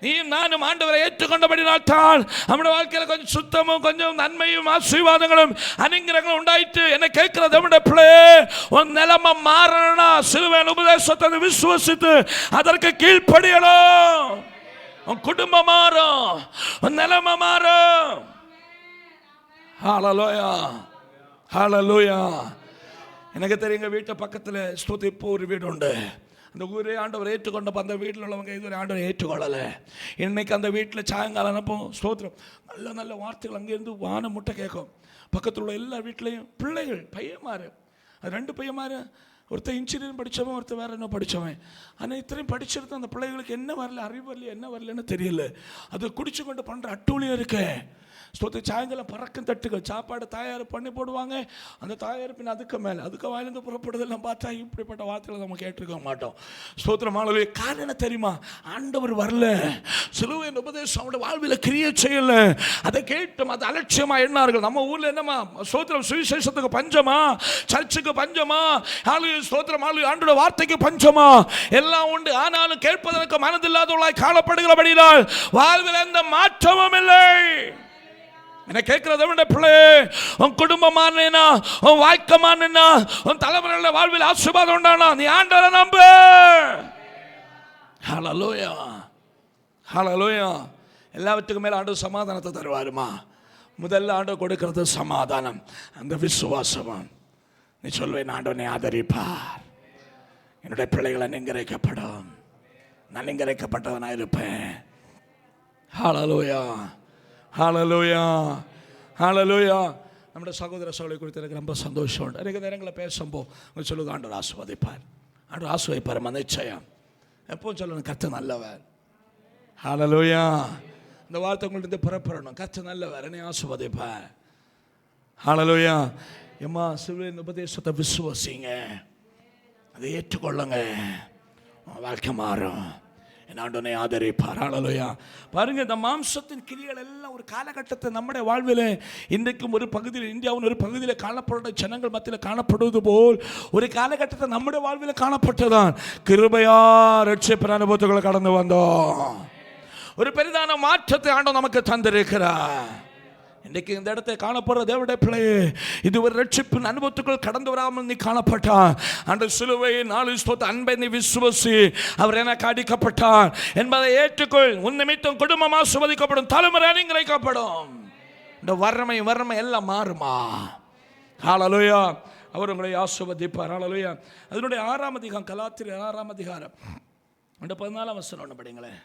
நீ நானும் ஆண்டவரை ஏற்றுக்கொண்டபடினால் தான் நம்முடைய வாழ்க்கையில் கொஞ்சம் சுத்தமும் கொஞ்சம் நன்மையும் ஆசீர்வாதங்களும் அனுகிரகங்களும் உண்டாயிட்டு. என்ன கேட்கிற தேவனுடைய பிள்ளையே, உன் நிலைமை மாறணும்னா சிலுவையின் உபதேசத்தை விசுவசித்து அதற்கு கீழ்ப்படியணும். உன் குடும்பம் மாறும், உன் நிலைமை மாறும். ஹல்லேலூயா, ஹல்லேலூயா. எனக்கு தெரியுங்க, வீட்டு பக்கத்தில் ஸ்தோத்திரம் இப்போ ஒரு வீடு உண்டு. அந்த ஊரே ஆண்டவர் ஏற்றுக்கொண்டப்போ அந்த வீட்டில் உள்ளவங்க இதுவரை ஆண்டவரை ஏற்றுக்கொள்ளலை. இன்னைக்கு அந்த வீட்டில் சாயங்காலம் அனுப்பும் ஸ்தோத்திரம் நல்ல நல்ல வார்த்தைகள் அங்கேருந்து வான முட்டை கேட்கும். பக்கத்தில் உள்ள எல்லா வீட்லேயும் பிள்ளைகள் பையன்மாரு, அது 2 பையன்மாரு, ஒருத்தர் இன்ஜினியரிங் படித்தவன், ஒருத்தர் வேறு என்ன படித்தவன். ஆனால் இத்தனையும் படிச்சிருந்த அந்த பிள்ளைகளுக்கு என்ன வரல, அறிவு வரல, என்ன வரலன்னு தெரியல. அது குடிச்சு கொண்டு பண்ணுற அட்டூழியம் இருக்கு. ஸ்தோத்திரம் சாயங்காலம் பறக்கும் தட்டுகள் சாப்பாடு தயார் பண்ணி போடுவாங்க. அந்த தயார் பின் அதுக்கு மேலே அதுக்கு வாயிலிருந்து புறப்படுதெல்லாம் பார்த்தா இப்படிப்பட்ட வார்த்தைகளை நம்ம கேட்டிருக்க மாட்டோம். ஸ்தோத்திரம், ஹல்லேலூயா. காரணம் தெரியுமா? ஆண்டவர் வரல, சிலுவையின் உபதேசம் அவருடைய வாழ்வில் கிரியை செய்யல. அதை கேட்டும் அது அலட்சியமா எண்ணார்கள். நம்ம ஊர்ல என்னமா ஸ்தோத்திரம், சுவிசேஷத்துக்கு பஞ்சமா, சர்ச்சுக்கு பஞ்சமா, ஸ்தோத்திரம் ஆண்டவருடைய வார்த்தைக்கு பஞ்சமா, எல்லாம் உண்டு. ஆனாலும் கேட்பதற்கு மனதில்லாதவர்களாய் காணப்படுகிறபடியால் வாழ்வில் எந்த மாற்றமும் இல்லை. என்ன கேட்கிறத பிள்ளையே, உன் குடும்பமானா, உன் வாழ்க்கைமானா, உன் தலைவர்கள வாழ்வில் ஆசீர்வாதம் உண்டானா நீ ஆண்டவரை நம்பு. ஹல்லேலூயா, ஹல்லேலூயா. எல்லாவற்றுக்கும் மேல ஆண்டவர் சமாதானத்தை தருவாருமா. முதல்ல ஆண்டவர் கொடுக்கிறது சமாதானம், அந்த விசுவாசம். நீ சொல்வேன், ஆண்டவனை ஆதரிப்பார், என்னுடைய பிள்ளைகளை நிங்கரைக்கப்படும், நான் நிங்கரைக்கப்பட்டவனாக இருப்பேன். ஹல்லேலூயா, ஹல்லேலூயா, ஹல்லேலூயா. நம்முடைய சகோதர சகோதரி குறித்து எனக்கு ரொம்ப சந்தோஷம் உண்டு. அநேக நேரங்களில் பேசும்போது சொல்லுது, ஆண்டவர் ஆசீர்வதிப்பார், ஆண்டவர் ஆசீர்வதிப்பார். நிச்சயம் எப்பவும் சொல்லணும், கர்த்தர் நல்லவர். ஹல்லேலூயா. இந்த வார்த்தை உங்கள்கிட்ட புறப்படணும், கர்த்தர் நல்லவர், என்னை ஆசீர்வதிப்பார். ஹல்லேலூயா. எம்மா சிலுவையின் உபதேசத்தை விசுவாசிங்க, அதை ஏற்றுக்கொள்ளுங்க, வாழ்க்கை மாறும், என் ஆண்டவனை ஆதரிப்பார். ஹல்லேலூயா. பாருங்க, இந்த மாம்சத்தின் கிரியைகள் எல்லாம் ஒரு காலகட்டத்தை நம்முடைய வாழ்வில் இன்றைக்கும் ஒரு பகுதியில், இந்தியாவின் ஒரு பகுதியில் காணப்படுற ஜனங்கள் மத்தியில் காணப்படுவது போல் ஒரு காலகட்டத்தை நம்முடைய வாழ்வில் காணப்பட்டதான். கிருபையா ரட்சிப்பு அனுபவத்துக்களை கடந்து வந்தோம். ஒரு பெரிதான மாற்றத்தை ஆண்டவர் நமக்கு தந்திருக்கிறார். இன்றைக்கு இந்த இடத்தை காணப்படுற தேவனுடைய பிள்ளையே, இது ஒரு ரட்சிப்பின் அனுபவத்துக்குள் கடந்து வராமல் நீ காணப்பட்டான். அந்த சிலுவையின் அன்பை நீ விசுவாசி, அவர் எனக்கு அடிக்கப்பட்டார் என்பதை ஏற்றுக்கொள். உன் நிமித்தம் குடும்பம் ஆசீர்வதிக்கப்படும், தலைமுறை அனுகிரகிக்கப்படும். இந்த வறுமை எல்லாம் மாறுமா. ஹல்லேலூயா. அவர் உங்களை ஆசீர்வதிப்பார். ஹல்லேலூயா. அதனுடைய 6ஆம் அதிகாரம், கலாத்தியர் 6ஆம் அதிகாரம் 14ஆம் வசனம் படிங்களேன்.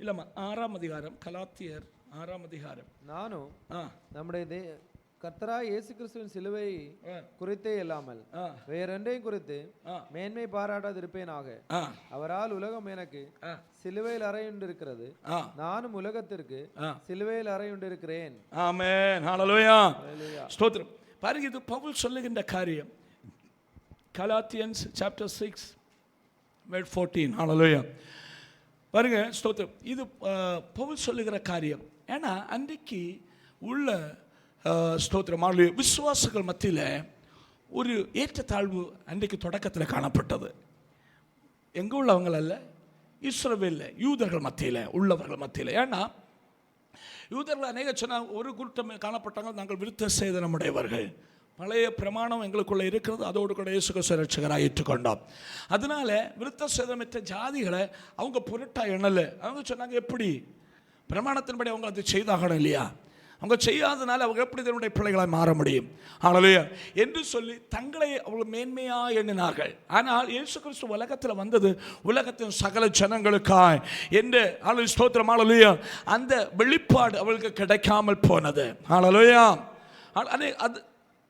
இல்லம்மா, 6ஆம் அதிகாரம், கலாத்தியர் 6ஆம் அதிகாரம். நானும் நம்முடைய கர்த்தராகிய இயேசு கிறிஸ்துவின் சிலுவை குறித்தே இல்லாமல் வேறொன்றையும் குறித்து மேன்மை பாராட்டாதிருப்பேனாக. அவரால் உலகம் எனக்கு சிலுவையில் அறையுண்டிருக்கிறது, நானும் உலகத்திற்கு சிலுவையில் அறையுண்டிருக்கிறேன். ஆமென். ஹல்லேலூயா. ஸ்தோத்திரம். பாருங்க, இது பவுல் சொல்லுகின்ற காரியம். கலாத்தியன்ஸ் சாப்டர் 6 Verse 14. Hallelujah. பாருங்க, ஸ்தோத்திரம். இது பவுல் சொல்லுகிற காரியம். ஏன்னா அன்றைக்கு உள்ள ஸ்தோத்திரம் விசுவாசிகள் மத்தியில் ஒரு ஏற்றத்தாழ்வு அன்றைக்கு தொடக்கத்தில் காணப்பட்டது. எங்கே உள்ளவங்கள் அல்ல, இஸ்ரவேலில் யூதர்கள் மத்தியில் உள்ளவர்கள் மத்தியில். ஏன்னா யூதர்கள் அநேக சொன்னால் ஒரு கூட்டம் காணப்பட்டாங்க, நாங்கள் விருத்த சேதனமுடையவர்கள், பழைய பிரமாணம் எங்களுக்குள்ளே இருக்கிறது, அதோடு கூட இயேசு கிறிஸ்து ரட்சகராக ஏற்றுக்கொண்டோம். அதனால விருத்த சேதனமற்ற ஜாதிகளை அவங்க பொருட்டாக எண்ணலை. அவங்க சொன்னாங்க, எப்படி பிரமாணத்தின்படி அவங்க அது செய்தாகணும் இல்லையா, அவங்க செய்யாதனால அவங்க எப்படி தன்னுடைய பிள்ளைகளாக மாற முடியும், ஹல்லேலூயா என்று சொல்லி தங்களை அவர்கள் மேன்மையாக எண்ணினார்கள். ஆனால் இயேசு கிறிஸ்து உலகத்தில் வந்தது உலகத்தின் சகல ஜனங்களுக்காய் என்று ஸ்தோத்திரம், ஹல்லேலூயா. அந்த வெளிப்பாடு அவர்களுக்கு கிடைக்காமல் போனது, ஹல்லேலூயா. அது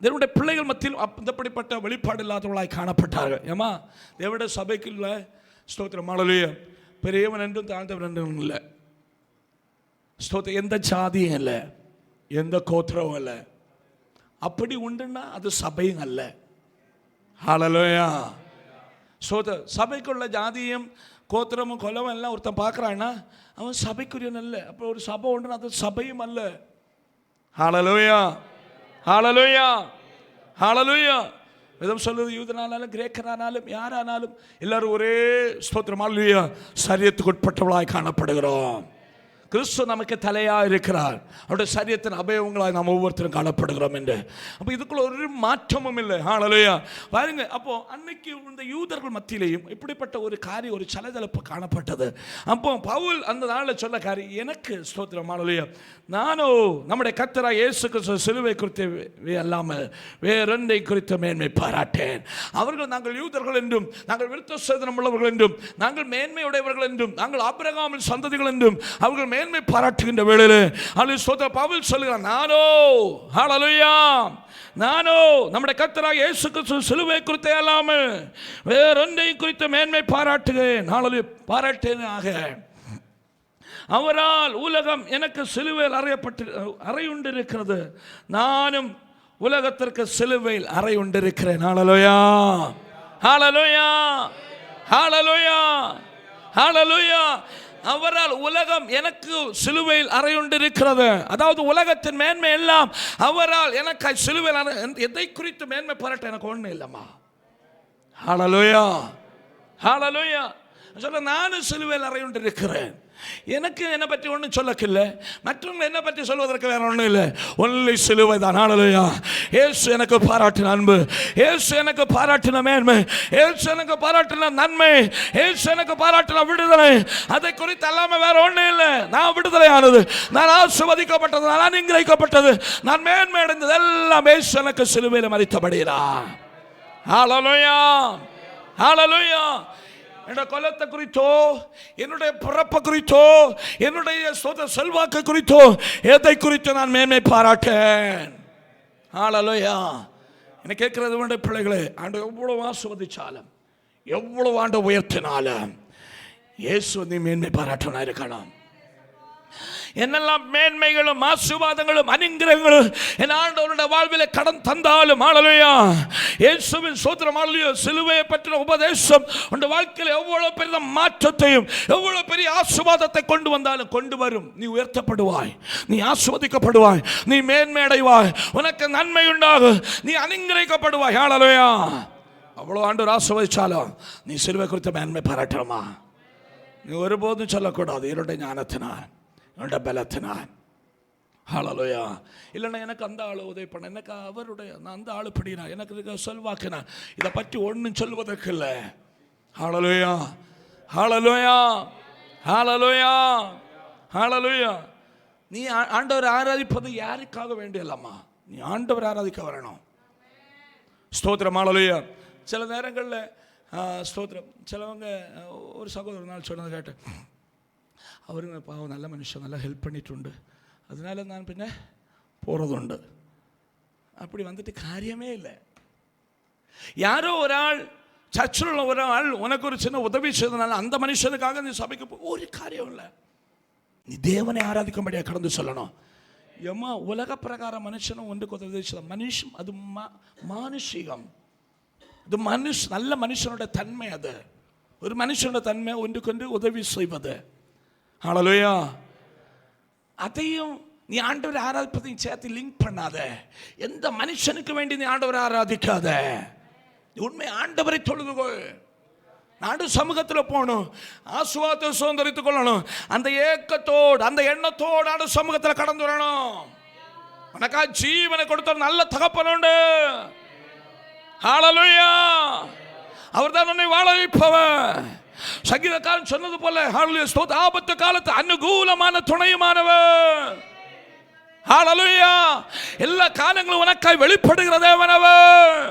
தேவனுடைய பிள்ளைகள் மத்தியில் அப்படிப்பட்ட வெளிப்பாடு இல்லாதவர்களாய் காணப்பட்டார்கள். ஏமா தேவனுடைய சபைக்குள்ள ஸ்தோத்திரம், ஹல்லேலூயா, பெரியவன் என்றும் தாழ்ந்தவன் என்றும் இல்லை, ஸ்தோத்திரம், எந்த ஜாதியும் இல்லை, எந்த கோத்திரமும் இல்லை. அப்படி உண்டுன்னா அது சபையும் அல்ல, ஹல்லேலூயா. சபைக்குள்ள ஜாதியும் கோத்திரமும் கொலவும் எல்லாம் ஒருத்தன் பார்க்குறான்னா அவன் சபைக்குரியன் அல்ல. அப்போ ஒரு சபை உண்டுன்னா அது சபையும் அல்ல, ஹல்லேலூயா, ஹல்லேலூயா, ஹல்லேலூயா. வேதம் சொல்லுது, யூதனானாலும் கிரேக்கரானாலும் யாரானாலும் எல்லாரும் ஒரே ஸ்தோத்திரம், ஹல்லேலூயா, சரீரத்துக்கு உட்பட்டவளாய் காணப்படுகிறோம். கிறிஸ்து நமக்கு தலையாக இருக்கிறார், அவருடைய சரீரத்தின் அவயவங்களாக நாம் ஒவ்வொருத்தரும் காணப்படுகிறோம் என்று. அப்போ இதுக்குள்ள ஒரு மாற்றமும் இல்லை, ஹல்லேலூயா. பாருங்க, அப்போ அன்னைக்கு இந்த யூதர்கள் மத்தியிலையும் இப்படிப்பட்ட ஒரு காரியம், ஒரு சலதலப்பு காணப்பட்டது. அப்போ பவுல் அந்த நாளில் சொன்ன காரியம், எனக்கு ஸ்தோத்திரம், ஹல்லேலூயா, நானோ நம்முடைய கர்த்தராகிய இயேசு கிறிஸ்து சிலுவை குறித்து அல்லாமல் வேறொன்றை குறித்து மேன்மை பாராட்டேன். அவர்கள் நாங்கள் யூதர்கள் என்றும், நாங்கள் விருத்த சேதனம் உள்ளவர்கள் என்றும், நாங்கள் மேன்மையுடையவர்கள் என்றும், நாங்கள் ஆபிரகாமின் சந்ததிகள் என்றும் அவர்கள் மேன்மை பாராட்டுகின்ற வேளையில் பவுல் சொல்லுகிறார், நானோ, ஹல்லேலூயா, நானோ நம்முடைய கர்த்தராகிய இயேசு கிறிஸ்து சிலுவை குறித்து அல்லாமல் வேறொன்றை குறித்து மேன்மை பாராட்டுகிறேன், ஹல்லேலூயா, பாராட்டேனாக. அவரால் உலகம் எனக்கு சிலுவையில் அறையுண்டிருக்கிறது, நானும் உலகத்திற்கு சிலுவையில் அறையுண்டிருக்கிறேன், ஹல்லேலூயா, ஹல்லேலூயா, ஹல்லேலூயா, ஹல்லேலூயா. அவரால் உலகம் எனக்கு சிலுவையில் அறையுண்டிருக்கிறது. அதாவது உலகத்தின் மேன்மை எல்லாம் அவரால் எனக்கு சிலுவையில், எதை குறித்து மேன்மை பாராட்ட எனக்கு ஒன்றும் இல்லைம்மா, ஹல்லேலூயா, ஹல்லேலூயா. சொல்ல, நானும் சிலுவையில் அறையுண்டிருக்கிறேன். எனக்கு என்னை பற்றி ஒன்றும் சொல்லக்கில்லை, மற்றவங்க என்னை பற்றி சொல்வதற்கு வேற ஒன்றும் இல்லை, ஒன்லி சிலுவை தான், ஹல்லேலூயா. இயேசு எனக்கு பாராட்டின அன்பு, இயேசு எனக்கு பாராட்டின மேன்மை, இயேசு எனக்கு பாராட்டின நன்மை, இயேசு எனக்கு பாராட்டின விடுதலை, அதை குறித்து எல்லாமே வேற ஒன்றும் இல்லை. நான் விடுதலையானது, நான் ஆசீர்வதிக்கப்பட்டது, நான் அனுக்கிரகிக்கப்பட்டது, நான் மேன்மை அடைந்தது எல்லாம் இயேசு எனக்கு சிலுவையில் மரித்தபடியார், ஹல்லேலூயா, ஹல்லேலூயா. என்னுடைய கொலத்தை குறித்தோ, என்னுடைய பிறப்பை குறித்தோ, என்னுடைய செல்வாக்கு குறித்தோ, எதை குறித்து நான் மேன்மை பாராட்டேன், ஹல்லேலூயா. என்ன கேட்கிறது வேண்டிய பிள்ளைகளே, ஆண்டு எவ்வளவு ஆசீர்வதிச்சாலும், எவ்வளவு ஆண்டு உயர்த்தினாலும் இயேசு நீ மேன்மை பாராட்டனா இருக்கணும். என்னெல்லாம் மேன்மைகளும் ஆசீர்வாதங்களும் அனுக்கிரகங்களும் என் ஆண்டவருடைய வாழ்வில் கடன் தந்தாலும், ஹல்லேலூயா, இயேசுவின் ஸ்தோத்திரம், ஹல்லேலூயா, சிலுவையை பற்றின உபதேசம் உன் வாழ்க்கையில் எவ்வளவு பெரிய மாற்றத்தையும் எவ்வளவு பெரிய ஆசீர்வாதத்தை கொண்டு வந்தாலும் கொண்டு வரும். நீ உயர்த்தப்படுவாய், நீ ஆசீர்வதிக்கப்படுவாய், நீ மேன்மை அடைவாய், உனக்கு நன்மை உண்டாகும், நீ அனுக்கிரகிக்கப்படுவாய், ஹல்லேலூயா. அவ்வளவு ஆண்டவர் ஆசீர்வதிச்சாலும் நீ சிலுவை குறித்த மேன்மை பாராட்டணுமா? நீ ஒருபோதும் சொல்லக்கூடாது, என்னுடைய ஞானத்தினான், என்னோட பலத்தினான், ஹல்லேலூயா. இல்லைன்னா எனக்கு அந்த ஆள் உதவி பண்ண, எனக்கு அவருடைய நான் அந்த ஆள் படினா, எனக்கு செல்வாக்குனா, இதை பற்றி ஒன்றும் சொல்வதற்கு இல்லை, ஹல்லேலூயா, ஹல்லேலூயா, ஹல்லேலூயா, ஹல்லேலூயா. நீ ஆண்டவர் ஆராதிப்பது யாருக்காக வேண்டியல்லம்மா, நீ ஆண்டவர் ஆராதிக்க வரணும், ஸ்தோத்திரம், ஹல்லேலூயா. சில நேரங்களில் ஸ்தோத்திரம், சிலவங்க ஒரு சகோதரர் நாள் சொன்னதை கேட்டேன், அவருங்க பாவம் நல்ல மனுஷன், நல்லா ஹெல்ப் பண்ணிட்டுண்டு, அதனால நான் பின்ன போகிறதுண்டு. அப்படி வந்துட்டு காரியமே இல்லை. யாரோ ஒரு ஆள், சர்ச்சில் உள்ள ஒரு ஆள் உனக்கு ஒரு சின்ன உதவி செய்தனால அந்த மனுஷனுக்காக நீ சபைக்கு ஒரு காரியம் இல்லை. நீ தேவனை ஆராதிக்கும்படியாக கடந்து சொல்லணும். ஏமா உலக பிரகார மனுஷனும் ஒன்றுக்கு உதவி செய்த மனுஷன், அது மானுஷிகம், அது நல்ல மனுஷனோட தன்மை. அது ஒரு மனுஷனோட தன்மை ஒன்றுக்கொன்று உதவி செய்வது. ஹல்லேலூயா. அதையும் நீ ஆண்டவரை ஆராதிப்பதையும் சேர்த்து லிங்க் பண்ணாத. எந்த மனுஷனுக்கு வேண்டி நீ ஆண்டவரை ஆராதிக்காத. உண்மை ஆண்டவரை தொழுதுகொள். நாடு சமூகத்தில் போகணும், ஆசுவாதத்தை சுதந்திரித்துக் கொள்ளணும். அந்த ஏக்கத்தோடு அந்த எண்ணத்தோடு ஆண்டு சமூகத்தில் கடந்து வரணும். உனக்கா ஜீவனை கொடுத்த நல்ல தகப்பன் உண்டு. ஹல்லேலூயா. அவர்தான் உன்னை வாழ வைப்பவர். சங்கீதக்காரன் சொன்னது போல ஹல்லேலூயா, ஸ்தோத்திரம், ஆபத்து காலத்து அனுகூலமான துணையுமானவர். ஹல்லேலூயா. எல்லா காலங்களும் உனக்காய் வெளிப்படுகிற தேவனவர்.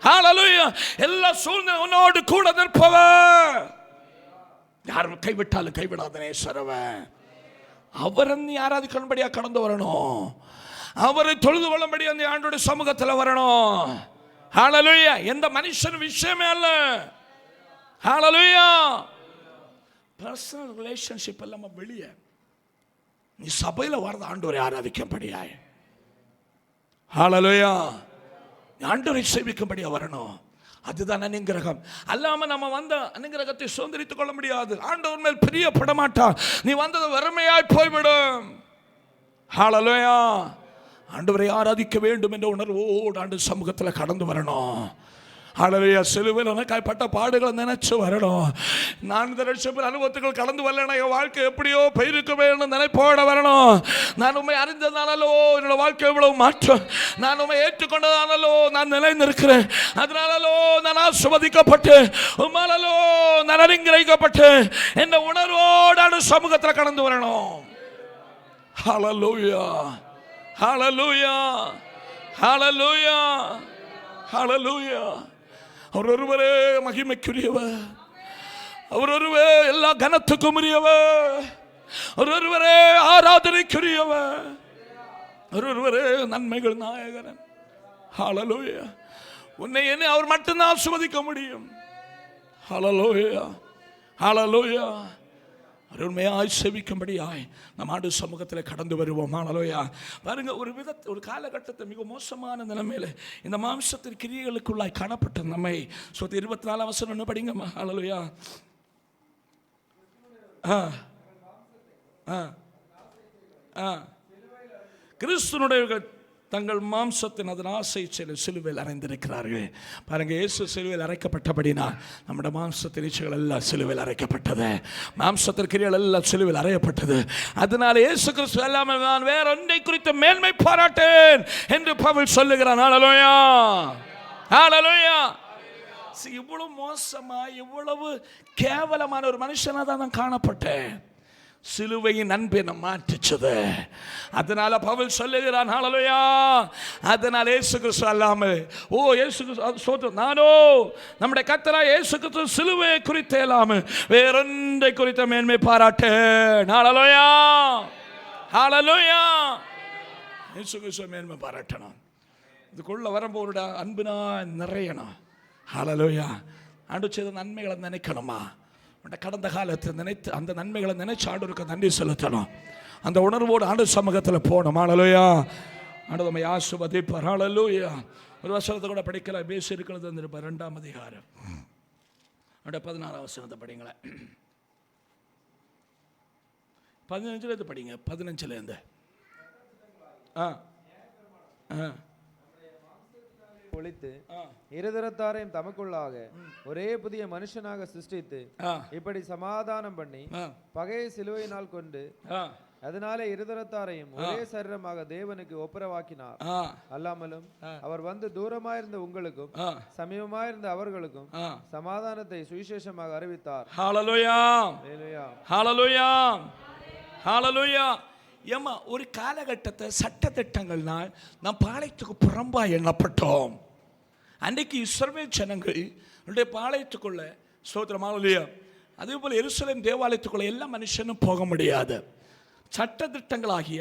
ஹல்லேலூயா. எல்லா சூழ்நிலை உன்னோடு கூட நிற்பவர். யாரும் கைவிட்டாலும் கைவிடாத நேசரவன். அவரை நீ ஆராதிக்கணும்படியா கடந்து வரணும். அவரை தொழுது கொள்ளும்படியா அந்த ஆண்டோட சமூகத்தில் வரணும். ஹல்லேலூயா. எந்த மனுஷன் விஷயமே அல்ல. ஹல்லேலூயா. பர்சனல் ரிலேஷன்ஷிப் இல்லாம வெளியே நீ சபையில் வரது ஆண்டவரை ஆராதிக்கும்படியாய். ஹல்லேலூயா. ஆண்டவரை சேவிக்கும்படியா வரணும். அதுதான் அனுக்கிரகம். அல்லாம நம்ம வந்த அனுக்கிரகத்தை சுதந்திரித்துக் கொள்ள முடியாது. ஆண்டவர் மேல் பிரியப்பட மாட்டான். நீ வந்தது வறுமையாய் போய்விடும். ஹல்லேலூயா. ஆண்டவரை ஆராதிக்க வேண்டும் என்ற உணர்வோடு ஆண்டு சமூகத்தில் கடந்து வரணும். ஹல்லேலூயா. சிலுவையில் உனக்காய் பட்ட பாடுகளை நினைச்சு வரணும். நான் இந்த லட்சம் அனுபவத்துக்கள் கடந்து வரலன்னா என் வாழ்க்கை எப்படியோ போயிருக்குமே நினைப்போட வரணும். நான் உண்மை அறிந்ததானோ என்னோட வாழ்க்கை எவ்வளவு மாற்றம். நான் உண்மை ஏற்றுக்கொண்டதானோ நான் நிலைநிற்கிறேன். அதனாலோ நான் ஆசீர்வதிக்கப்பட்டு உம்மாலோ நான் அலங்கரிக்கப்பட்டு என்ற உணர்வோடு சமூகத்தில் கடந்து வரணும். ஹல்லேலூயா. ஹல்லேலூயா. ஹல்லேலூயா. ஹல்லேலூயா. அவர் ஒருவரே மகிமைக்குரியவர். அவர் ஒருவரே எல்லா கனத்துக்கும் உரியவர். அவர் ஒருவரே ஆராதனைக்குரியவர். அவர் ஒருவரே நன்மைகள் நாயகன். ஹல்லேலூயா. உன்னை என்ன அவர் மட்டும்தான் ஆசீர்வதிக்க முடியும். ஹல்லேலூயா. ஹல்லேலூயா. உண்மையாய் செவிக்கும்படியாய் நம் ஆண்டு சமூகத்தில் கடந்து வருவோம். ஹல்லேலூயா. பாருங்க, ஒரு காலகட்டத்தை மிக மோசமான நிலைமையில் இந்த மாம்சத்தின் கிரியைகளுக்குள்ளாய் காணப்பட்ட நம்மை 24 வசனம் படிங்க. ஹல்லேலூயா. கிறிஸ்துனுடைய தங்கள் மாம்சத்தின் அதன் ஆசை சிலுவையில் அறைந்திருக்கிறார்கள். பாருங்க, இயேசு சிலுவையில் அறைக்கப்பட்டபடினா நம்முடைய மாம்சத்தின் இச்சைகள் எல்லாம் சிலுவையில் அறைக்கப்பட்டது. மாம்சத்தின் கிரியைகள் எல்லாம் சிலுவையில் அறையப்பட்டது. அதனால இயேசு கிறிஸ்து எல்லாமே நான் வேற ஒன்றை குறித்து மேன்மை பாராட்டேன் என்று பவுல் சொல்லுகிறான். ஹல்லேலூயா. ஹல்லேலூயா. இவ்வளவு மோசமா இவ்வளவு கேவலமான ஒரு மனுஷனாக தான் நான் காணப்பட்டேன். சிலுவையின் அன்பை நம்ம மாற்றிச்சது. அதனால பவுல் சொல்லுகிறான். ஹல்லேலூயா. அதனால இயேசு கிறிஸ்து அல்லாமல் இயேசு கிறிஸ்து நானோ நம்முடைய கர்த்தராகிய இயேசு கிறிஸ்து சிலுவை குறித்து இல்லாமல் வேறொன்றை குறித்த மேன்மை பாராட்டேன். ஹல்லேலூயா. ஹல்லேலூயா. இயேசு கிறிஸ்து மேன்மை பாராட்டணும். இதுக்குள்ள வரும்போது அன்புனா நிறையணும். ஹல்லேலூயா. ஆண்டு செய்த நன்மைகளை நினைக்கணுமா? கடந்த காலத்தை நினைத்து அந்த நன்மைகளை நினைச்சு ஆண்டவருக்கு நன்றி செலுத்தணும். அந்த உணர்வோடு ஆண்டு சமூகத்தில் போகணும். ஹல்லேலூயா. ஆண்டு நம்ம ஆசீர்வதிப்பார். ஹல்லேலூயா. ஒரு வசனத்தை கூட படிக்கலாம். பேசி இருக்கிறது வந்து 2ஆம் அதிகாரம் 14ஆம் வசனத்தை படிங்களேன். 15 படிங்க. 15 ஒழித்து இருதரத்தாரையும் தமக்குள்ளாக ஒரே புதிய மனுஷனாக சிருஷ்டித்து இப்படி சமாதானம் பண்ணி பகையை சிலுவையினால் கொண்டு அதனாலே இருதரத்தாரையும் ஒரே சரீரமாக தேவனுக்கு ஒப்புரவாக்கினார். அல்லாமலும் அவர் வந்து தூரமாயிருந்த உங்களுக்கும் சமீபமாயிருந்த அவர்களுக்கும் சமாதானத்தை சுவிசேஷமாக அறிவித்தார். ஹல்லேலூயா. ஹல்லேலூயா. ஹல்லேலூயா. ஏமா, ஒரு காலகட்டத்தை சட்டத்திட்டங்கள்னால் நாம் பாளையத்துக்கு புறம்பா எண்ணப்பட்டோம். அன்றைக்கு இஸ்ரவேல் ஜனங்கள் பாளையத்துக்குள்ள ஸ்தோத்திரம். ஹல்லேலூயா. அதே போல் எருசலேம் தேவாலயத்துக்குள்ள எல்லா மனுஷனும் போக முடியாது. சட்டத்திட்டங்களாகிய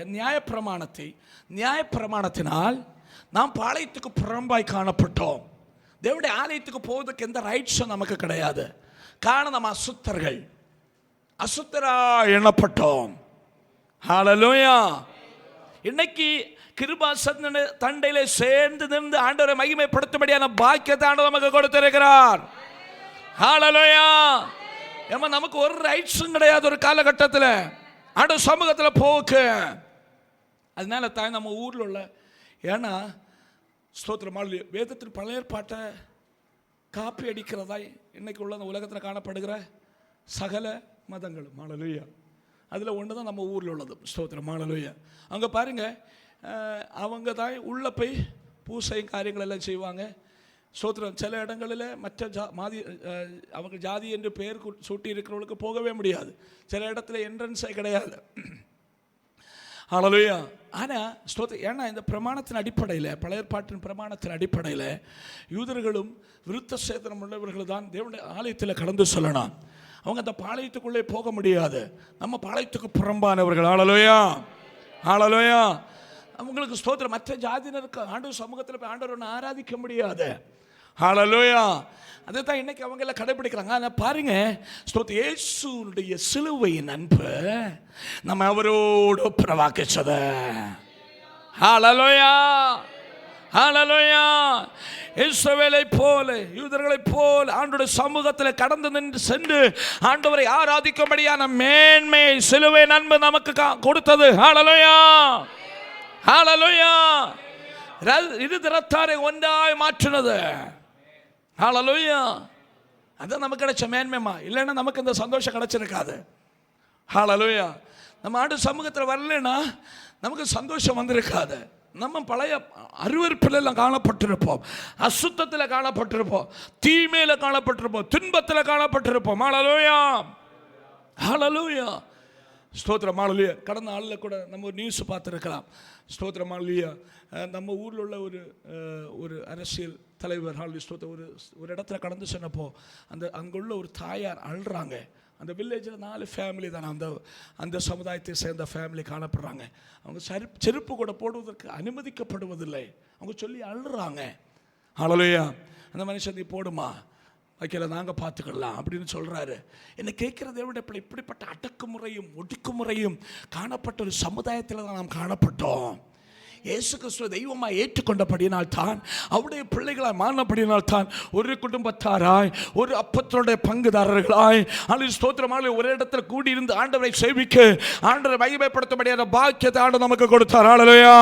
நியாயப்பிரமாணத்தினால் நாம் பாளையத்துக்கு புறம்பாய் காணப்பட்டோம். தேவனுடைய ஆலயத்துக்கு போவதற்கு எந்த ரைட்ஸும் நமக்கு கிடையாது. காரணம், நம்ம அசுத்தரா எண்ணப்பட்டோம். ஹல்லேலூயா. இன்னைக்கு கிருபாசன தண்டையிலே சேர்ந்து நின்று ஆண்டவரை மகிமைப்படுத்தும்படியான பாக்கியத்தை ஆண்டவர் நமக்கு கொடுத்திருக்கிறார். ஹalleluya. ஏமா நமக்கு ஒரு ரைட்ஸும் கிடையாது ஒரு காலகட்டத்தில் ஆண்டவர் சமூகத்தில் போக்கு. அதனால தான் நம்ம ஊரில் உள்ள, ஏன்னா ஸ்தோத்திரம் வேதத்தில் பழைய ஏற்பாட்டை காப்பி அடிக்கிறதாய் இன்னைக்கு உள்ள அந்த உலகத்தில் காணப்படுகிற சகல மதங்களும். ஹalleluya. அதில் ஒன்று தான் நம்ம ஊரில் உள்ளது. ஸ்தோத்திரம். ஹalleluya. அங்கே பாருங்கள், அவங்க தான் உள்ளே போய் பூசை காரியங்கள் எல்லாம் செய்வாங்க. ஸ்தோத்திரம். சில இடங்களில் மற்ற அவங்க ஜாதி என்று பெயர் சூட்டி இருக்கிறவங்களுக்கு போகவே முடியாது. சில இடத்துல என்ட்ரன்ஸே கிடையாது. ஹalleluya. ஆனால் ஸ்தோத்திரம். ஏன்னா இந்த பிரமாணத்தின் அடிப்படையில், பழைய ஏற்பாட்டின் பிரமாணத்தின் அடிப்படையில் யூதர்களும் விருத்த சேதனம் உள்ளவர்கள் தான் தேவனுடைய ஆலயத்தில் கடந்து சொல்லணும். அவங்க அந்த பாளையத்துக்குள்ளே போக முடியாது. நம்ம பாளையத்துக்கு புறம்பானவர்கள். ஹalleluya. ஹalleluya. அவங்களுக்கு ஸ்தோத்திரம். மற்ற ஜாதியினருக்கு ஆண்டவர் சமூகத்தில் போய் ஆண்டவர் ஒன்று ஆராதிக்க முடியாது. ஹalleluya. அதை தான் இன்னைக்கு அவங்க எல்லாம் கடைபிடிக்கிறாங்க. ஆனால் பாருங்க, ஸ்தோத்திரம், இயேசுவுடைய சிலுவையின் அன்பு நம்ம அவரோடு ஒப்புரவாக்கிச்சது. ஹalleluya. ஹalleluya. இஸ்ரவேலை போல, யூதர்களை போல ஆண்டவருடைய சமூகத்தில் கடந்து நின்று சென்று ஆண்டவரை ஆராதிக்கும்படியான மேன்மை சிலுவை அன்பு நமக்கு கொடுத்தது. ஹalleluya. ஹalleluya. இரு திறத்தாரை ஒன்றாய் மாற்றினது. ஹalleluya. அதான் நமக்கு கிடைச்ச மேன்மைமா. இல்லைன்னா நமக்கு இந்த சந்தோஷம் கிடைச்சிருக்காது. ஹalleluya. நம்ம ஆண்டு சமூகத்தில் வரலன்னா நமக்கு சந்தோஷம் வந்திருக்காது. நம்ம பழைய அருவருப்பில் காணப்பட்டிருப்போம், அசுத்தத்தில் காணப்பட்டிருப்போம், தீமையில் காணப்பட்டிருப்போம், துன்பத்தில் காணப்பட்டிருப்போம். ஹalleluya. ஹalleluya. ஸ்தோத்திரம். ஹalleluya. கடந்த நாளில் கூட நம்ம ஒரு நியூஸ் பார்த்துருக்கலாம். ஸ்தோத்திரம். ஹalleluya. நம்ம ஊரில் உள்ள ஒரு அரசியல் தலைவர் ஸ்தோத்திரம் ஒரு இடத்துல கடந்து சொன்னப்போ அங்குள்ள ஒரு தாயார் அழுறாங்க. அந்த வில்லேஜில் 4 ஃபேமிலி தானே அந்த சமுதாயத்தை சேர்ந்த ஃபேமிலி காணப்படுறாங்க. அவங்க செருப்பு கூட போடுவதற்கு அனுமதிக்கப்படுவதில்லை. அவங்க சொல்லி அழுறாங்க. ஹalleluya. அந்த மனுஷன் நீ போடுமா, வைக்கல நாங்கள் பார்த்துக்கலாம் அப்படின்னு சொல்கிறாரு. என்னை கேட்குறது விட இப்படிப்பட்ட அடக்குமுறையும் ஒடுக்குமுறையும் காணப்பட்ட ஒரு சமுதாயத்தில் தான் நாம் காணப்பட்டோம். இயேசு கிறிஸ்துவ தெய்வமாக ஏற்றுக்கொண்டபடியினால் தான், அவருடைய பிள்ளைகளாய் மாறினபடியினால் தான் ஒரு குடும்பத்தாராய் ஒரு அப்பத்தோடைய பங்குதாரர்களாய் ஸ்தோத்திரமாக ஒரு இடத்துல கூடியிருந்து ஆண்டவரை சேவிக்க, ஆண்டவரை மகிமைப்படுத்தபடியான பாக்கியத்தை ஆண்டவர் நமக்கு கொடுத்தார். ஹalleluya.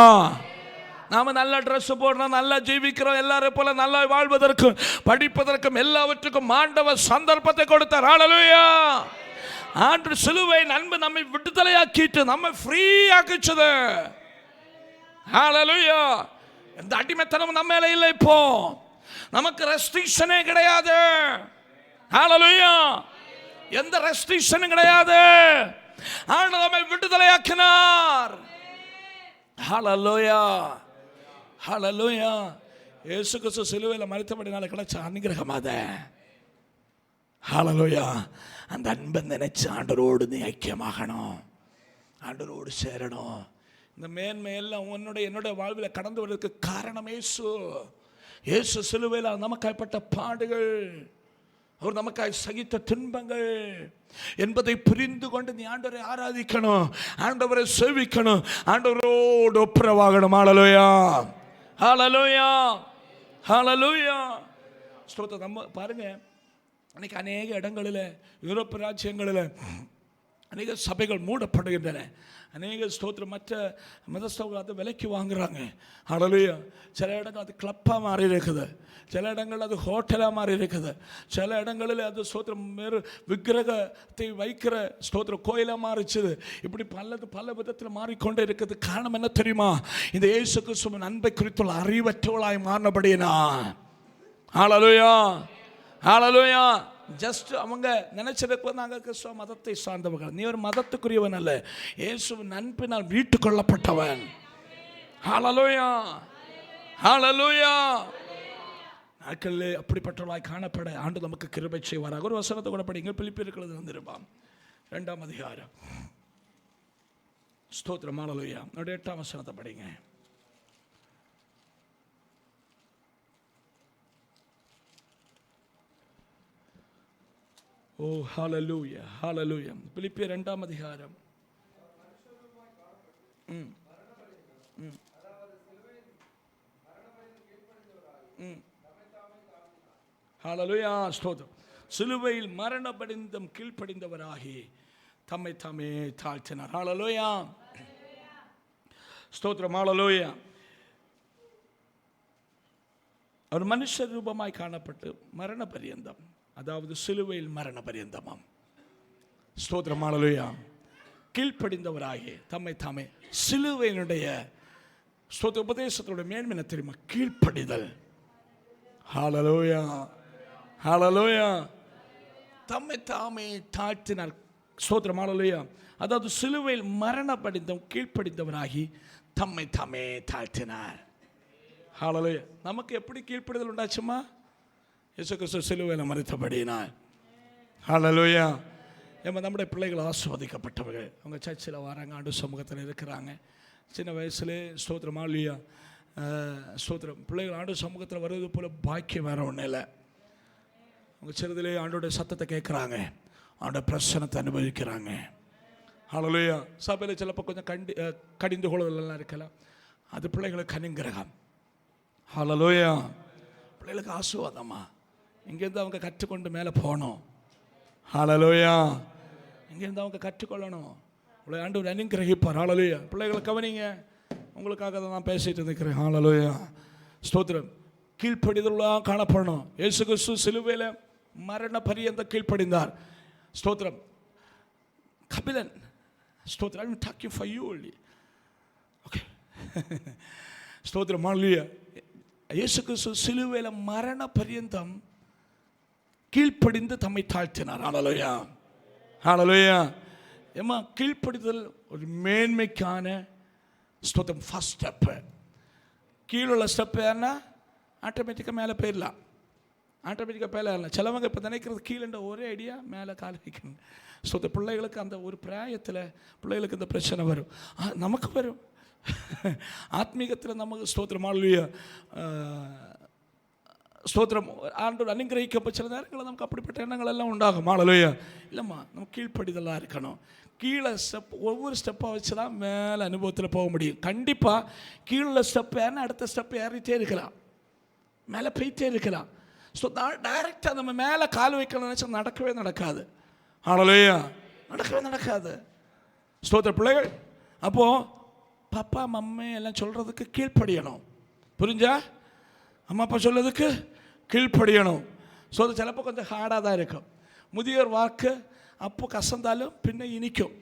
நாம நல்ல ட்ரெஸ் போடுறோம், நல்லா ஜீவிக்கிறோம், எல்லாரும் போல நல்லா வாழ்வதற்கும் படிப்பதற்கும் எல்லாவற்றுக்கும் ஆண்டவர் சந்தர்ப்பத்தை கொடுத்தார். ஹalleluya. ஆண்டவர் சிலுவை அன்பு நம்மை விடுதலையாக்கிட்டு நம்ம ஃப்ரீ ஆக்கிச்சது. ஹalleluya. எந்த அடிமைத்தனமும் நம்ம மேல இல்லை. இப்போ நமக்கு ரெஸ்ட்ரிக்ஷனே கிடையாது. ஹalleluya. எந்த ரெஸ்ட்ரிக்ஷனும் கிடையாது. ஆண்டவர் நம்மை விடுதலையாக்கினார். ஹalleluya. ஹalleluya. இயேசு கிறிஸ்து சிலுவையில் மரித்தபடினால கிடைச்ச அனுகிரகம் அது. ஹalleluya. அந்த அன்பை நினைச்சு ஆண்டவரோடு நீ ஐக்கியமாகணும், ஆண்டவரோடு சேரணும். இந்த மேன்மை எல்லாம் என்னுடைய வாழ்வில் கடந்து வருவதற்கு காரணம் இயேசு. இயேசு சிலுவையில் நமக்காய்ப்பட்ட பாடுகள், அவர் நமக்காய் சகித்த துன்பங்கள் என்பதை புரிந்து கொண்டு நீ ஆண்டவரை ஆராதிக்கணும், ஆண்டவரை சேவிக்கணும், ஆண்டவரோடு ஒப்புரவாகணும். ஹalleluya. ஹalleluya. ஹalleluya. ஸ்தோத்திரம். நம்ம பாருங்க, அன்னைக்கு அநேக இடங்களில் யூரோப்பு ராஜ்யங்களில் அநேக சபைகள் மூடப்படுகின்றன. அநேக ஸ்தோத்திரம் மற்ற மதஸ்தவர்கள் அதை விலைக்கு வாங்குறாங்க. ஹalleluya. சில இடங்கள் அது கிளப்பாக மாறி இருக்குது, சில இடங்கள் அது ஹோட்டலாக மாறி இருக்குது, சில இடங்களில் அது ஸ்தோத்திரம் வேறு விக்கிரகத்தை வைக்கிற ஸ்தோத்திரம் கோயிலாக மாறிச்சுது. இப்படி பல விதத்தில் மாறிக்கொண்டே இருக்குது. காரணம் என்ன தெரியுமா? இந்த இயேசு கிறிஸ்துவின் அன்பை குறித்துள்ள அறிவற்றவளாய் மாறினபடினா. ஹalleluya. ஹalleluya. ஜஸ்ட் அவங்க நினைச்சதுக்கு நாங்கள் கிறிஸ்துவ மதத்தை சார்ந்தவர்கள். நீ ஒரு மதத்துக்குரியவன் அல்ல, இயேசுவின் அன்பினால் மீட்டு கொள்ளப்பட்டவன். ஹalleluya. ஹalleluya. நாட்களிலே அப்படிப்பட்டவர்களாய் காணப்பட ஆண்டு நமக்கு கிருபை செய்வாராக. ஒரு வசனத்தை கூட படிங்க. பிலிப்பியர்கள் வந்திருப்பான் 2ஆம் அதிகாரம். ஸ்தோத்திரம். ஹalleluya. 8ஆம் வசனத்தை படிங்க. ஓ ஹalleluya. ஹalleluya. பிலிப்பியர் 2ஆம் அதிகாரம். ஹalleluya. ஸ்தோத்திரம். சிலுவையில் மரணபடிந்தம் கீழ்ப்படிந்தவராகி தம்மை தாமே தாழ்த்தினார். ஹல்லேலூயா, ஸ்தோத்திரம், ஹல்லேலூயா. ஒரு மனுஷ ரூபமாய் காணப்பட்டு மரண பரியந்தம், அதாவது சிலுவையில் மரண பரியந்தமாம், ஸ்தோத்திரம், ஹல்லேலூயா, கீழ்ப்படிந்தவராகி தம்மை தாமே சிலுவையினுடைய ஸ்தோத்திர உபதேசத்தோட மேன்மை என்ன தெரியுமா? கீழ்ப்படிதல். ஹல்லேலூயா, ஹல்லேலூயா. தம்மை தாமே தாழ்த்தினார். ஸ்தோத்திரம், ஹல்லேலூயா. அதாவது சிலுவையில் மரணபடிந்தம் கீழ்ப்படிந்தவராகி தம்மை தாமே தாழ்த்தினார். ஹல்லேலூயா. நமக்கு எப்படி கீழ்ப்படிதல் உண்டாச்சுமா? இயேசு கிறிஸ்து சிலுவையில் மரித்தபடியினால். ஹல்லேலூயா. நம்முடைய பிள்ளைகள் ஆசீர்வதிக்கப்பட்டவர்கள். அவங்க சர்ச்சில் வராங்க, ஆண்டு சமூகத்தில் இருக்கிறாங்க. சின்ன வயசுலேயே ஸ்தோத்திரம், ஹல்லேலூயா, ஸ்தோத்திரம். பிள்ளைகள் ஆண்டு சமூகத்தில் வருவது போல பாக்கியம் வேறு ஒன்றும் இல்லை. அவங்க சிறுதிலே ஆண்டோடைய சத்தத்தை கேட்குறாங்க, ஆண்டோட பிரசனத்தை அனுபவிக்கிறாங்க. ஹல்லேலூயா. சபையில் சிலப்போ கொஞ்சம் கடிந்து கொள்வதெல்லாம் இருக்கலாம், அது பிள்ளைகளுக்கு அனுக்கிரகம். ஹல்லேலூயா. பிள்ளைகளுக்கு ஆசீர்வாதமா. இங்கேருந்து அவங்க கற்றுக்கொண்டு மேலே போகணும். ஹல்லேலூயா. இங்கேருந்து அவங்க கற்றுக்கொள்ளணும். உங்களை ஆண்டவர் அனுக்கிரகிப்பார். ஹல்லேலூயா. பிள்ளைகளை கவனிங்க, உங்களுக்காக தான் நான் பேசிட்டு இருக்கிறேன். ஹல்லேலூயா, ஸ்தோத்திரம். கீழ்ப்படிதலாக காணப்படணும். இயேசு கிறிஸ்து சிலுவையில் மரண பரியந்த கீழ்ப்படிந்தார். ஸ்தோத்திரம். கபிலன், ஸ்தோத்திரம், I am talking for you only. Okay, ஸ்தோத்திரம், ஹல்லேலூயா. இயேசு கிறிஸ்து சிலுவையில் மரண பரியந்தம் கீழ்ப்படிந்து தம்மை தாழ்த்தினார். ஹல்லேலூயா, ஹல்லேலூயா. ஏமா, கீழ்ப்படிதல் ஒரு மேன்மைக்கான ஸ்தோத்திரம் ஃபர்ஸ்ட் ஸ்டெப்பு. கீழுள்ள ஸ்டெப்பு ஏன்னா ஆட்டோமேட்டிக்காக மேலே போயிடலாம். ஆட்டோமேட்டிக்காக மேலே இல்லை. சிலவங்க இப்போ நினைக்கிறது கீழே ஒரே ஐடியா மேலே கால் வைக்கணும். ஸோ பிள்ளைகளுக்கு அந்த ஒரு பிராயத்தில் பிள்ளைகளுக்கு இந்த பிரச்சனை வரும், நமக்கு வரும். ஆத்மீகத்தில் நமக்கு ஸ்தோத்திரம், ஹல்லேலூயா, ஸ்தோத்திரம், ஆண்டவர் அனுக்கிரகிக்கப்பட்ட சில நேரங்களில் நமக்கு அப்படிப்பட்ட எண்ணங்கள் எல்லாம் உண்டாகும். ஹல்லேலூயா. இல்லைம்மா, நம்ம கீழ்ப்படிதலாக இருக்கணும். கீழே ஸ்டெப் ஒவ்வொரு ஸ்டெப்பாக வச்சு தான் மேலே அனுபவத்தில் போக முடியும். கண்டிப்பாக கீழே ஸ்டெப் ஏன்னா அடுத்த ஸ்டெப் ஏறிட்டே இருக்கலாம், மேலே போயிட்டே இருக்கலாம். ஸோ டைரெக்டாக நம்ம மேலே கால் வைக்கணும்னு நினச்சா நடக்கவே நடக்காது. ஹல்லேலூயா, நடக்கவே நடக்காது. ஸ்தோத்திர பிள்ளைகள், அப்போது பாப்பா மம்மி எல்லாம் சொல்கிறதுக்கு கீழ்ப்படியணும். புரிஞ்சா? அம்மா அப்பா சொல்கிறதுக்கு கீழ்ப்படியணும். ஸோ அது சிலப்போ கொஞ்சம் ஹார்டாக தான் இருக்கும். முதியோர் வாக்கு அப்போ கசந்தாலும் பின்ன இனிக்கும்.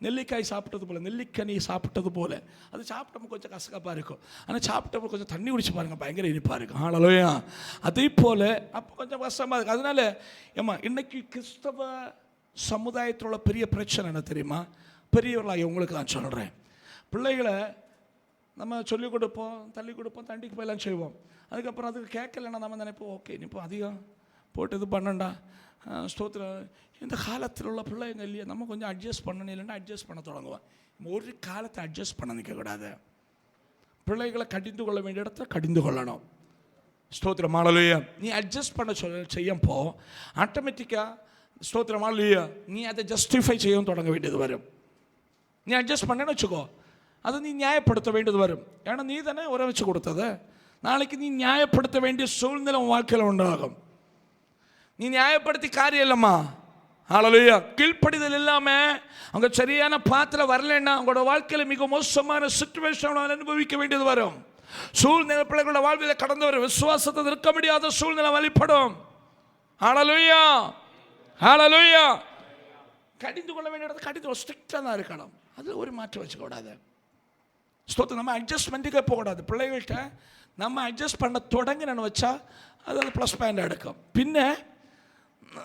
நெல்லிக்காய் சாப்பிட்டது போல், நெல்லிக்கனி சாப்பிட்டது போல் அது சாப்பிட்டப்போ கொஞ்சம் கசகப்பாக இருக்கும். ஆனால் சாப்பிட்டப்போ கொஞ்சம் தண்ணி குடிச்சு பாருங்கள், பயங்கர இனிப்பாக இருக்கும். ஹல்லேலூயா. அதே போல் அப்போ கொஞ்சம் கஷ்டமாக இருக்குது. அதனால ஏம்மா, இன்றைக்கி கிறிஸ்தவ சமுதாயத்தில் உள்ள பெரிய பிரச்சனை என்ன தெரியுமா? பெரியவர்களாக உங்களுக்கு நான் சொல்கிறேன், பிள்ளைகளை நம்ம சொல்லிக் கொடுப்போம், தள்ளி கொடுப்போம், தண்டிக்கு போயெல்லாம் செய்வோம். அதுக்கப்புறம் அதுக்கு கேட்கலன்னா நம்ம நினைப்போம், ஓகே நீ இப்போ அதிகம் போட்டு இது பண்ணண்டா. ஸ்தோத்திரம். இந்த காலத்தில் உள்ள பிள்ளைங்க இல்லையா, நம்ம கொஞ்சம் அட்ஜஸ்ட் பண்ணணும், இல்லைன்னா அட்ஜஸ்ட் பண்ண தொடங்குவோம். ஒரு காலத்தை அட்ஜஸ்ட் பண்ண நிற்கக்கூடாது. பிள்ளைகளை கடிந்து கொள்ள வேண்டிய இடத்துல கடிந்து கொள்ளணும். ஸ்தோத்திரம், ஹல்லேலூயா. நீ அட்ஜஸ்ட் பண்ண செய்யப்போ ஆட்டோமேட்டிக்காக ஸ்தோத்திரம், ஹல்லேலூயா, நீ அதை ஜஸ்டிஃபை செய்யவும் தொடங்க வேண்டியது வரும். நீ அட்ஜஸ்ட் பண்ணேன்னு வச்சுக்கோ, அதை நீ நியாயப்படுத்த வேண்டியது வரும். ஏன்னா நீ தானே உரை வச்சு கொடுத்தது. நாளைக்கு நீ நியாயப்படுத்த வேண்டிய சூழ்நிலை உன் வாழ்க்கையில் உண்டாகும். நீ நியாயப்படுத்தி காரியம் இல்லைம்மா. ஹல்லேலூயா. கீழ்ப்படிதல் இல்லாமல் அவங்க சரியான பாத்தில் வரலைன்னா அவங்களோட வாழ்க்கையில் மிக மோசமான சிச்சுவேஷன் அனுபவிக்க வேண்டியது வரும். சூழ்நிலை பிள்ளைகளோட வாழ்வில் கடந்து வரும். விசுவாசத்தை இருக்க முடியாத சூழ்நிலை வழிபடும். ஹல்லேலூயா, ஹல்லேலூயா. கடிந்து கொள்ள வேண்டிய இடத்துல கடிந்து ஸ்ட்ரிக்டாக தான் இருக்கணும். அது ஒரு மாற்றம் வச்சுக்கூடாது. ஸ்தோத்திரம். நம்ம அட்ஜஸ்ட்மெண்ட்டுக்கே போகக்கூடாது. பிள்ளைகள்கிட்ட நம்ம அட்ஜஸ்ட் பண்ண தொடங்கினு வச்சா அது ப்ளஸ் பாயிண்ட் எடுக்கும். பின்ன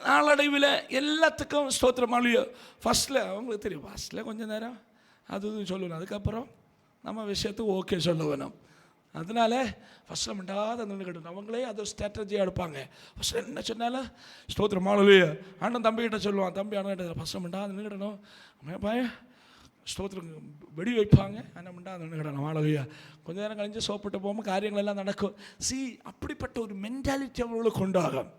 நாளடைவில் எல்லாத்துக்கும் ஸ்தோத்திரம், ஹல்லேலூயா. ஃபஸ்ட்டில் அவங்களுக்கு தெரியும், ஃபஸ்ட்டில் கொஞ்சம் நேரம் அது சொல்லணும், அதுக்கப்புறம் நம்ம விஷயத்துக்கு ஓகே சொல்ல வேணும். அதனால ஃபஸ்ட்டில் மிண்டாத நின்றுக்கிட்டணும். அவங்களே அது ஒரு ஸ்ட்ராட்டஜியாக எடுப்பாங்க. ஃபஸ்ட்டில் என்ன சொன்னாலும் ஸ்தோத்திரம், ஹல்லேலூயா. அண்ணன் தம்பிக்கிட்ட சொல்லுவான், தம்பி அண்ணன் ஃபஸ்ட்டில் மிண்டாத நின்றுக்கிடணும். பையன் ஸ்தோத்திரம் வெடி வைப்பாங்க, ஆனால் மிண்டாத நின்றுக்கிடணும். ஹல்லேலூயா. கொஞ்ச நேரம் கழிஞ்சு சோப்பிட்டு போகும்போது காரியங்கள் எல்லாம் நடக்கும். அப்படிப்பட்ட ஒரு மென்டாலிட்டி அவங்களுக்கு உண்டாகும்.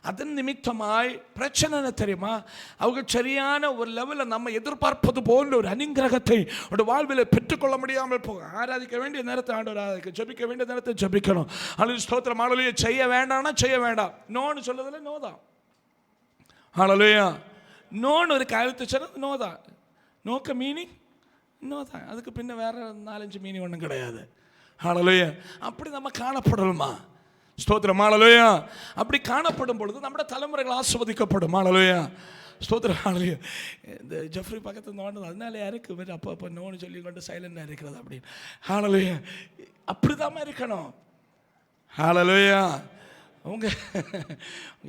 அதன் நிமித்தமாய் பிரச்சனை தெரியுமா, அவங்க சரியான ஒரு லெவலில் நம்ம எதிர்பார்ப்பது போன்ற ஒரு அனுக்கிரகத்தை ஒரு வாழ்வில் பெற்றுக்கொள்ள முடியாமல் போகும். ஆராதிக்க வேண்டிய நேரத்தை ஆண்டவர் ஆராதிக்க, ஜெபிக்க வேண்டிய நேரத்தை ஜெபிக்கணும். அல்லது ஸ்தோத்திரம், ஹல்லேலூயா. செய்ய வேண்டாம்னா செய்ய வேண்டாம், நோன்னு சொல்லுறதுல நோ தான். ஹல்லேலூயா. நோன்னு ஒரு காரியத்தை சொன்னது நோ தான். நோக்க மீனிங் நோ தான். அதுக்கு பின்ன வேற 4-5 மீனிங் ஒன்றும் கிடையாது. ஹல்லேலூயா. அப்படி நம்ம காணப்படணுமா? ஸ்தோத்திரம். ஹல்லேலூயா. அப்படி காணப்படும் பொழுது நம்முடைய தலைமுறைகள் ஆசீர்வதிக்கப்படும். ஹல்லேலூயா. ஸ்தோத்திரம். ஹல்லேலூயா. இந்த ஜெஃப்ரி பக்கத்தில் நோண்டது அதனால யாருக்கு இவர் அப்போ நோன்னு சொல்லி கொண்டு சைலண்டாக இருக்கிறது அப்படின்னு. ஹல்லேலூயா. அப்படிதாம்மா இருக்கணும். ஹல்லேலூயா. அவங்க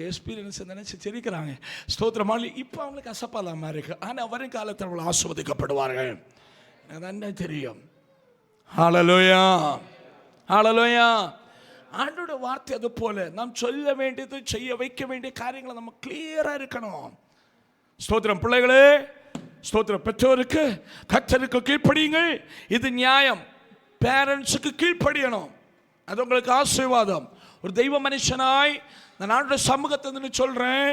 எக்ஸ்பீரியன்ஸ் நினச்சி சிரிக்கிறாங்க. ஸ்தோத்திரம். இப்போ அவங்களுக்கு அசப்பாலாமல் இருக்கு. ஆனால் வரும் காலத்தில் அவர்கள் ஆசீர்வதிக்கப்படுவார்கள். எனக்கு என்ன தெரியும். ஹல்லேலூயா. ஹல்லேலூயா. ஆண்டோட வார்த்தை அது போல நாம் சொல்ல வேண்டியது செய்ய வைக்க வேண்டிய காரியங்களை நம்ம கிளியராக இருக்கணும். ஸ்தோத்திரம். பிள்ளைகளே, ஸ்தோத்திரம். பெற்றோருக்கு கர்த்தருக்கு கீழ்ப்படியுங்கள். இது நியாயம். பேரண்ட்ஸுக்கு கீழ்ப்படியணும். அது உங்களுக்கு ஆசீர்வாதம். ஒரு தெய்வ மனுஷனாய் நான் ஆண்டோட சமூகத்தை சொல்கிறேன்.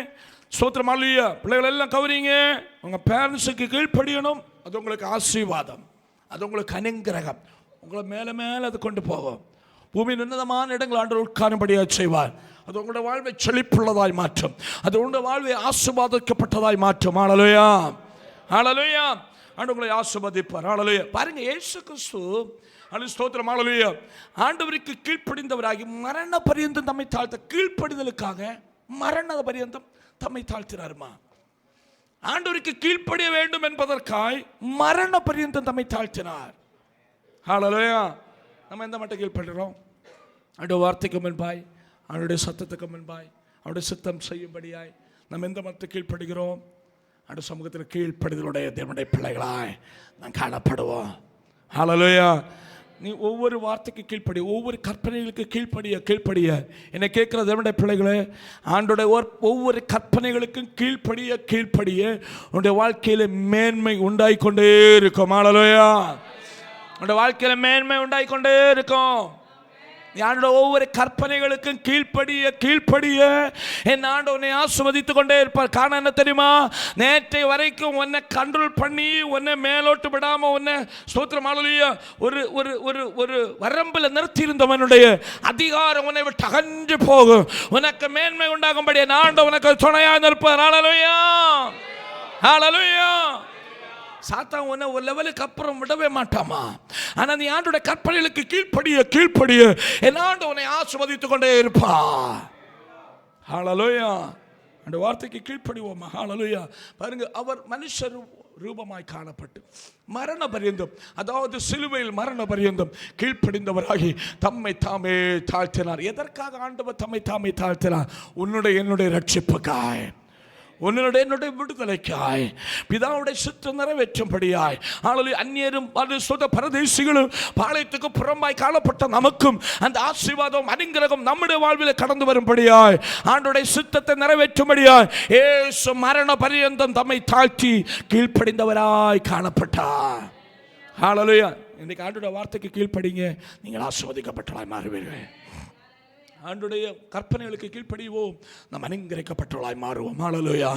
ஸ்தோத்திரம். ஹல்லேலூயா. பிள்ளைகள் எல்லாம் கவனிங்க. உங்கள் பேரண்ட்ஸுக்கு கீழ்ப்படியணும். அது உங்களுக்கு ஆசீர்வாதம். அது உங்களுக்கு அனுக்கிரகம். உங்களை மேலே மேலே அது கொண்டு போகும். பூமியின் உன்னதமான இடங்கள் ஆண்டவர் உட்காரும்படியாக செய்வார். அது உங்களோட வாழ்வை செழிப்புள்ளதாய் மாற்றும். அது உங்களோட வாழ்வை ஆசீர்வாதிக்கப்பட்டதாய் மாற்றும். ஹல்லேலூயா. ஹல்லேலூயா. ஆண்டவர் உங்களை ஆசீர்வதிப்பார். ஹல்லேலூயா. பாருங்க, இயேசு கிறிஸ்து ஸ்தோத்திரம். ஹல்லேலூயா. ஆண்டவருக்கு கீழ்ப்படிந்தவராகி மரண பரியந்தம் தம்மை தாழ்த்த கீழ்ப்படிதலுக்காக மரண பரியந்தம் தம்மை தாழ்த்தினாருமா. ஆண்டவருக்கு கீழ்ப்படிய வேண்டும் என்பதற்காய் மரண பரியந்தம் தம்மை தாழ்த்தினார். ஹல்லேலூயா. நம்ம எந்த மட்டும் கீழ்ப்படுறோம்? அவருடைய வார்த்தைக்கு முன்பாய், அவருடைய சத்தத்துக்கு முன்பாய், அவருடைய சித்தம் செய்யும்படியாய் நம்ம எந்த மரத்தை கீழ்ப்படுகிறோம்? அவருடைய சமூகத்தில் கீழ்ப்படுதலுடைய தேவனுடைய பிள்ளைகளாய் நாம் காணப்படுவோம். ஹல்லேலூயா. நீ ஒவ்வொரு வார்த்தைக்கு கீழ்ப்படி, ஒவ்வொரு கற்பனைகளுக்கு கீழ்ப்படிய என்னை கேட்கிற தேவனுடைய பிள்ளைகளே, ஆண்டோடைய ஒவ்வொரு கற்பனைகளுக்கும் கீழ்ப்படிய உன்னுடைய வாழ்க்கையில் மேன்மை உண்டாயிக்கொண்டே இருக்கும். ஹல்லேலூயா. உன்னுடைய வாழ்க்கையில் மேன்மை உண்டாயிக்கொண்டே இருக்கும். ஆண்டோட ஒவ்வொரு கற்பனைகளுக்கும் கீழ்ப்படிய என் ஆண்டு உன்னை ஆசீர்வதித்துக் கொண்டே இருப்பார். காரணம் என்ன தெரியுமா? நேற்றை வரைக்கும் உன்னை கண்ட்ரோல் பண்ணி உன்னை மேலோட்டு விடாம உன்னை ஸ்தோத்திரம் ஹல்லேலூயா ஒரு ஒரு ஒரு ஒரு வரம்பில் நிறுத்தி இருந்தவனுடைய அதிகாரம் உன்னை விட்டு அகன்று போகும். உனக்கு மேன்மை உண்டாகும்படி என் ஆண்டு உனக்கு துணையாக நிற்பார். ஹல்லேலூயா. ஹல்லேலூயா. சாத்தான் உன்னை ஒரு லெவலுக்கு அப்புறம் விடவே மாட்டாமா. ஆனால் நீ ஆண்டோட கற்பனைகளுக்கு கீழ்ப்படிய என் ஆண்டு உன்னை ஆசீர்வதித்துக் கொண்டே இருப்பா. ஹல்லேலூயா. அந்த வார்த்தைக்கு கீழ்ப்படிவோமா. ஹல்லேலூயா. பாருங்க, அவர் மனுஷர் ரூபமாய் காணப்பட்டு மரண பரியந்தம், அதாவது சிலுவையில் மரண பரியந்தம் கீழ்ப்படிந்தவராகி தம்மை தாமே தாழ்த்தினார். எதற்காக ஆண்டவர் தம்மை தாமே தாழ்த்தினார்? உன்னுடைய என்னுடைய ரட்சிப்புக்காய், உன்னுடைய என்னுடைய விடுதலைக்காய், பிதாவுடைய சித்தம் நிறைவேற்றும்படியாய். ஹல்லேலூயா. அந்நியரும் பரதேசிகளும் பாளையத்துக்கு புறம்பாய் காணப்பட்ட நமக்கும் அந்த ஆசீர்வாதம் அனுக்கிரகம் நம்முடைய வாழ்வில் கடந்து வரும்படியாய், ஆண்டோடைய சித்தத்தை நிறைவேற்றும்படியாய் இயேசு மரண பரியந்தம் தம்மை தாழ்த்தி கீழ்ப்படிந்தவராய் காணப்பட்டார். ஹல்லேலூயா. இன்னைக்கு ஆண்டோட வார்த்தைக்கு கீழ்ப்படிங்க, நீங்கள் ஆசீர்வதிக்கப்பட்டவராய் மாறுவீர்கள். ஆண்டுடைய கற்பனைகளுக்கு கீழ்ப்படிவோம், நாம் அனுக்கிரகிக்கப்பட்டவர்களாய் மாறுவோம். ஹல்லேலூயா.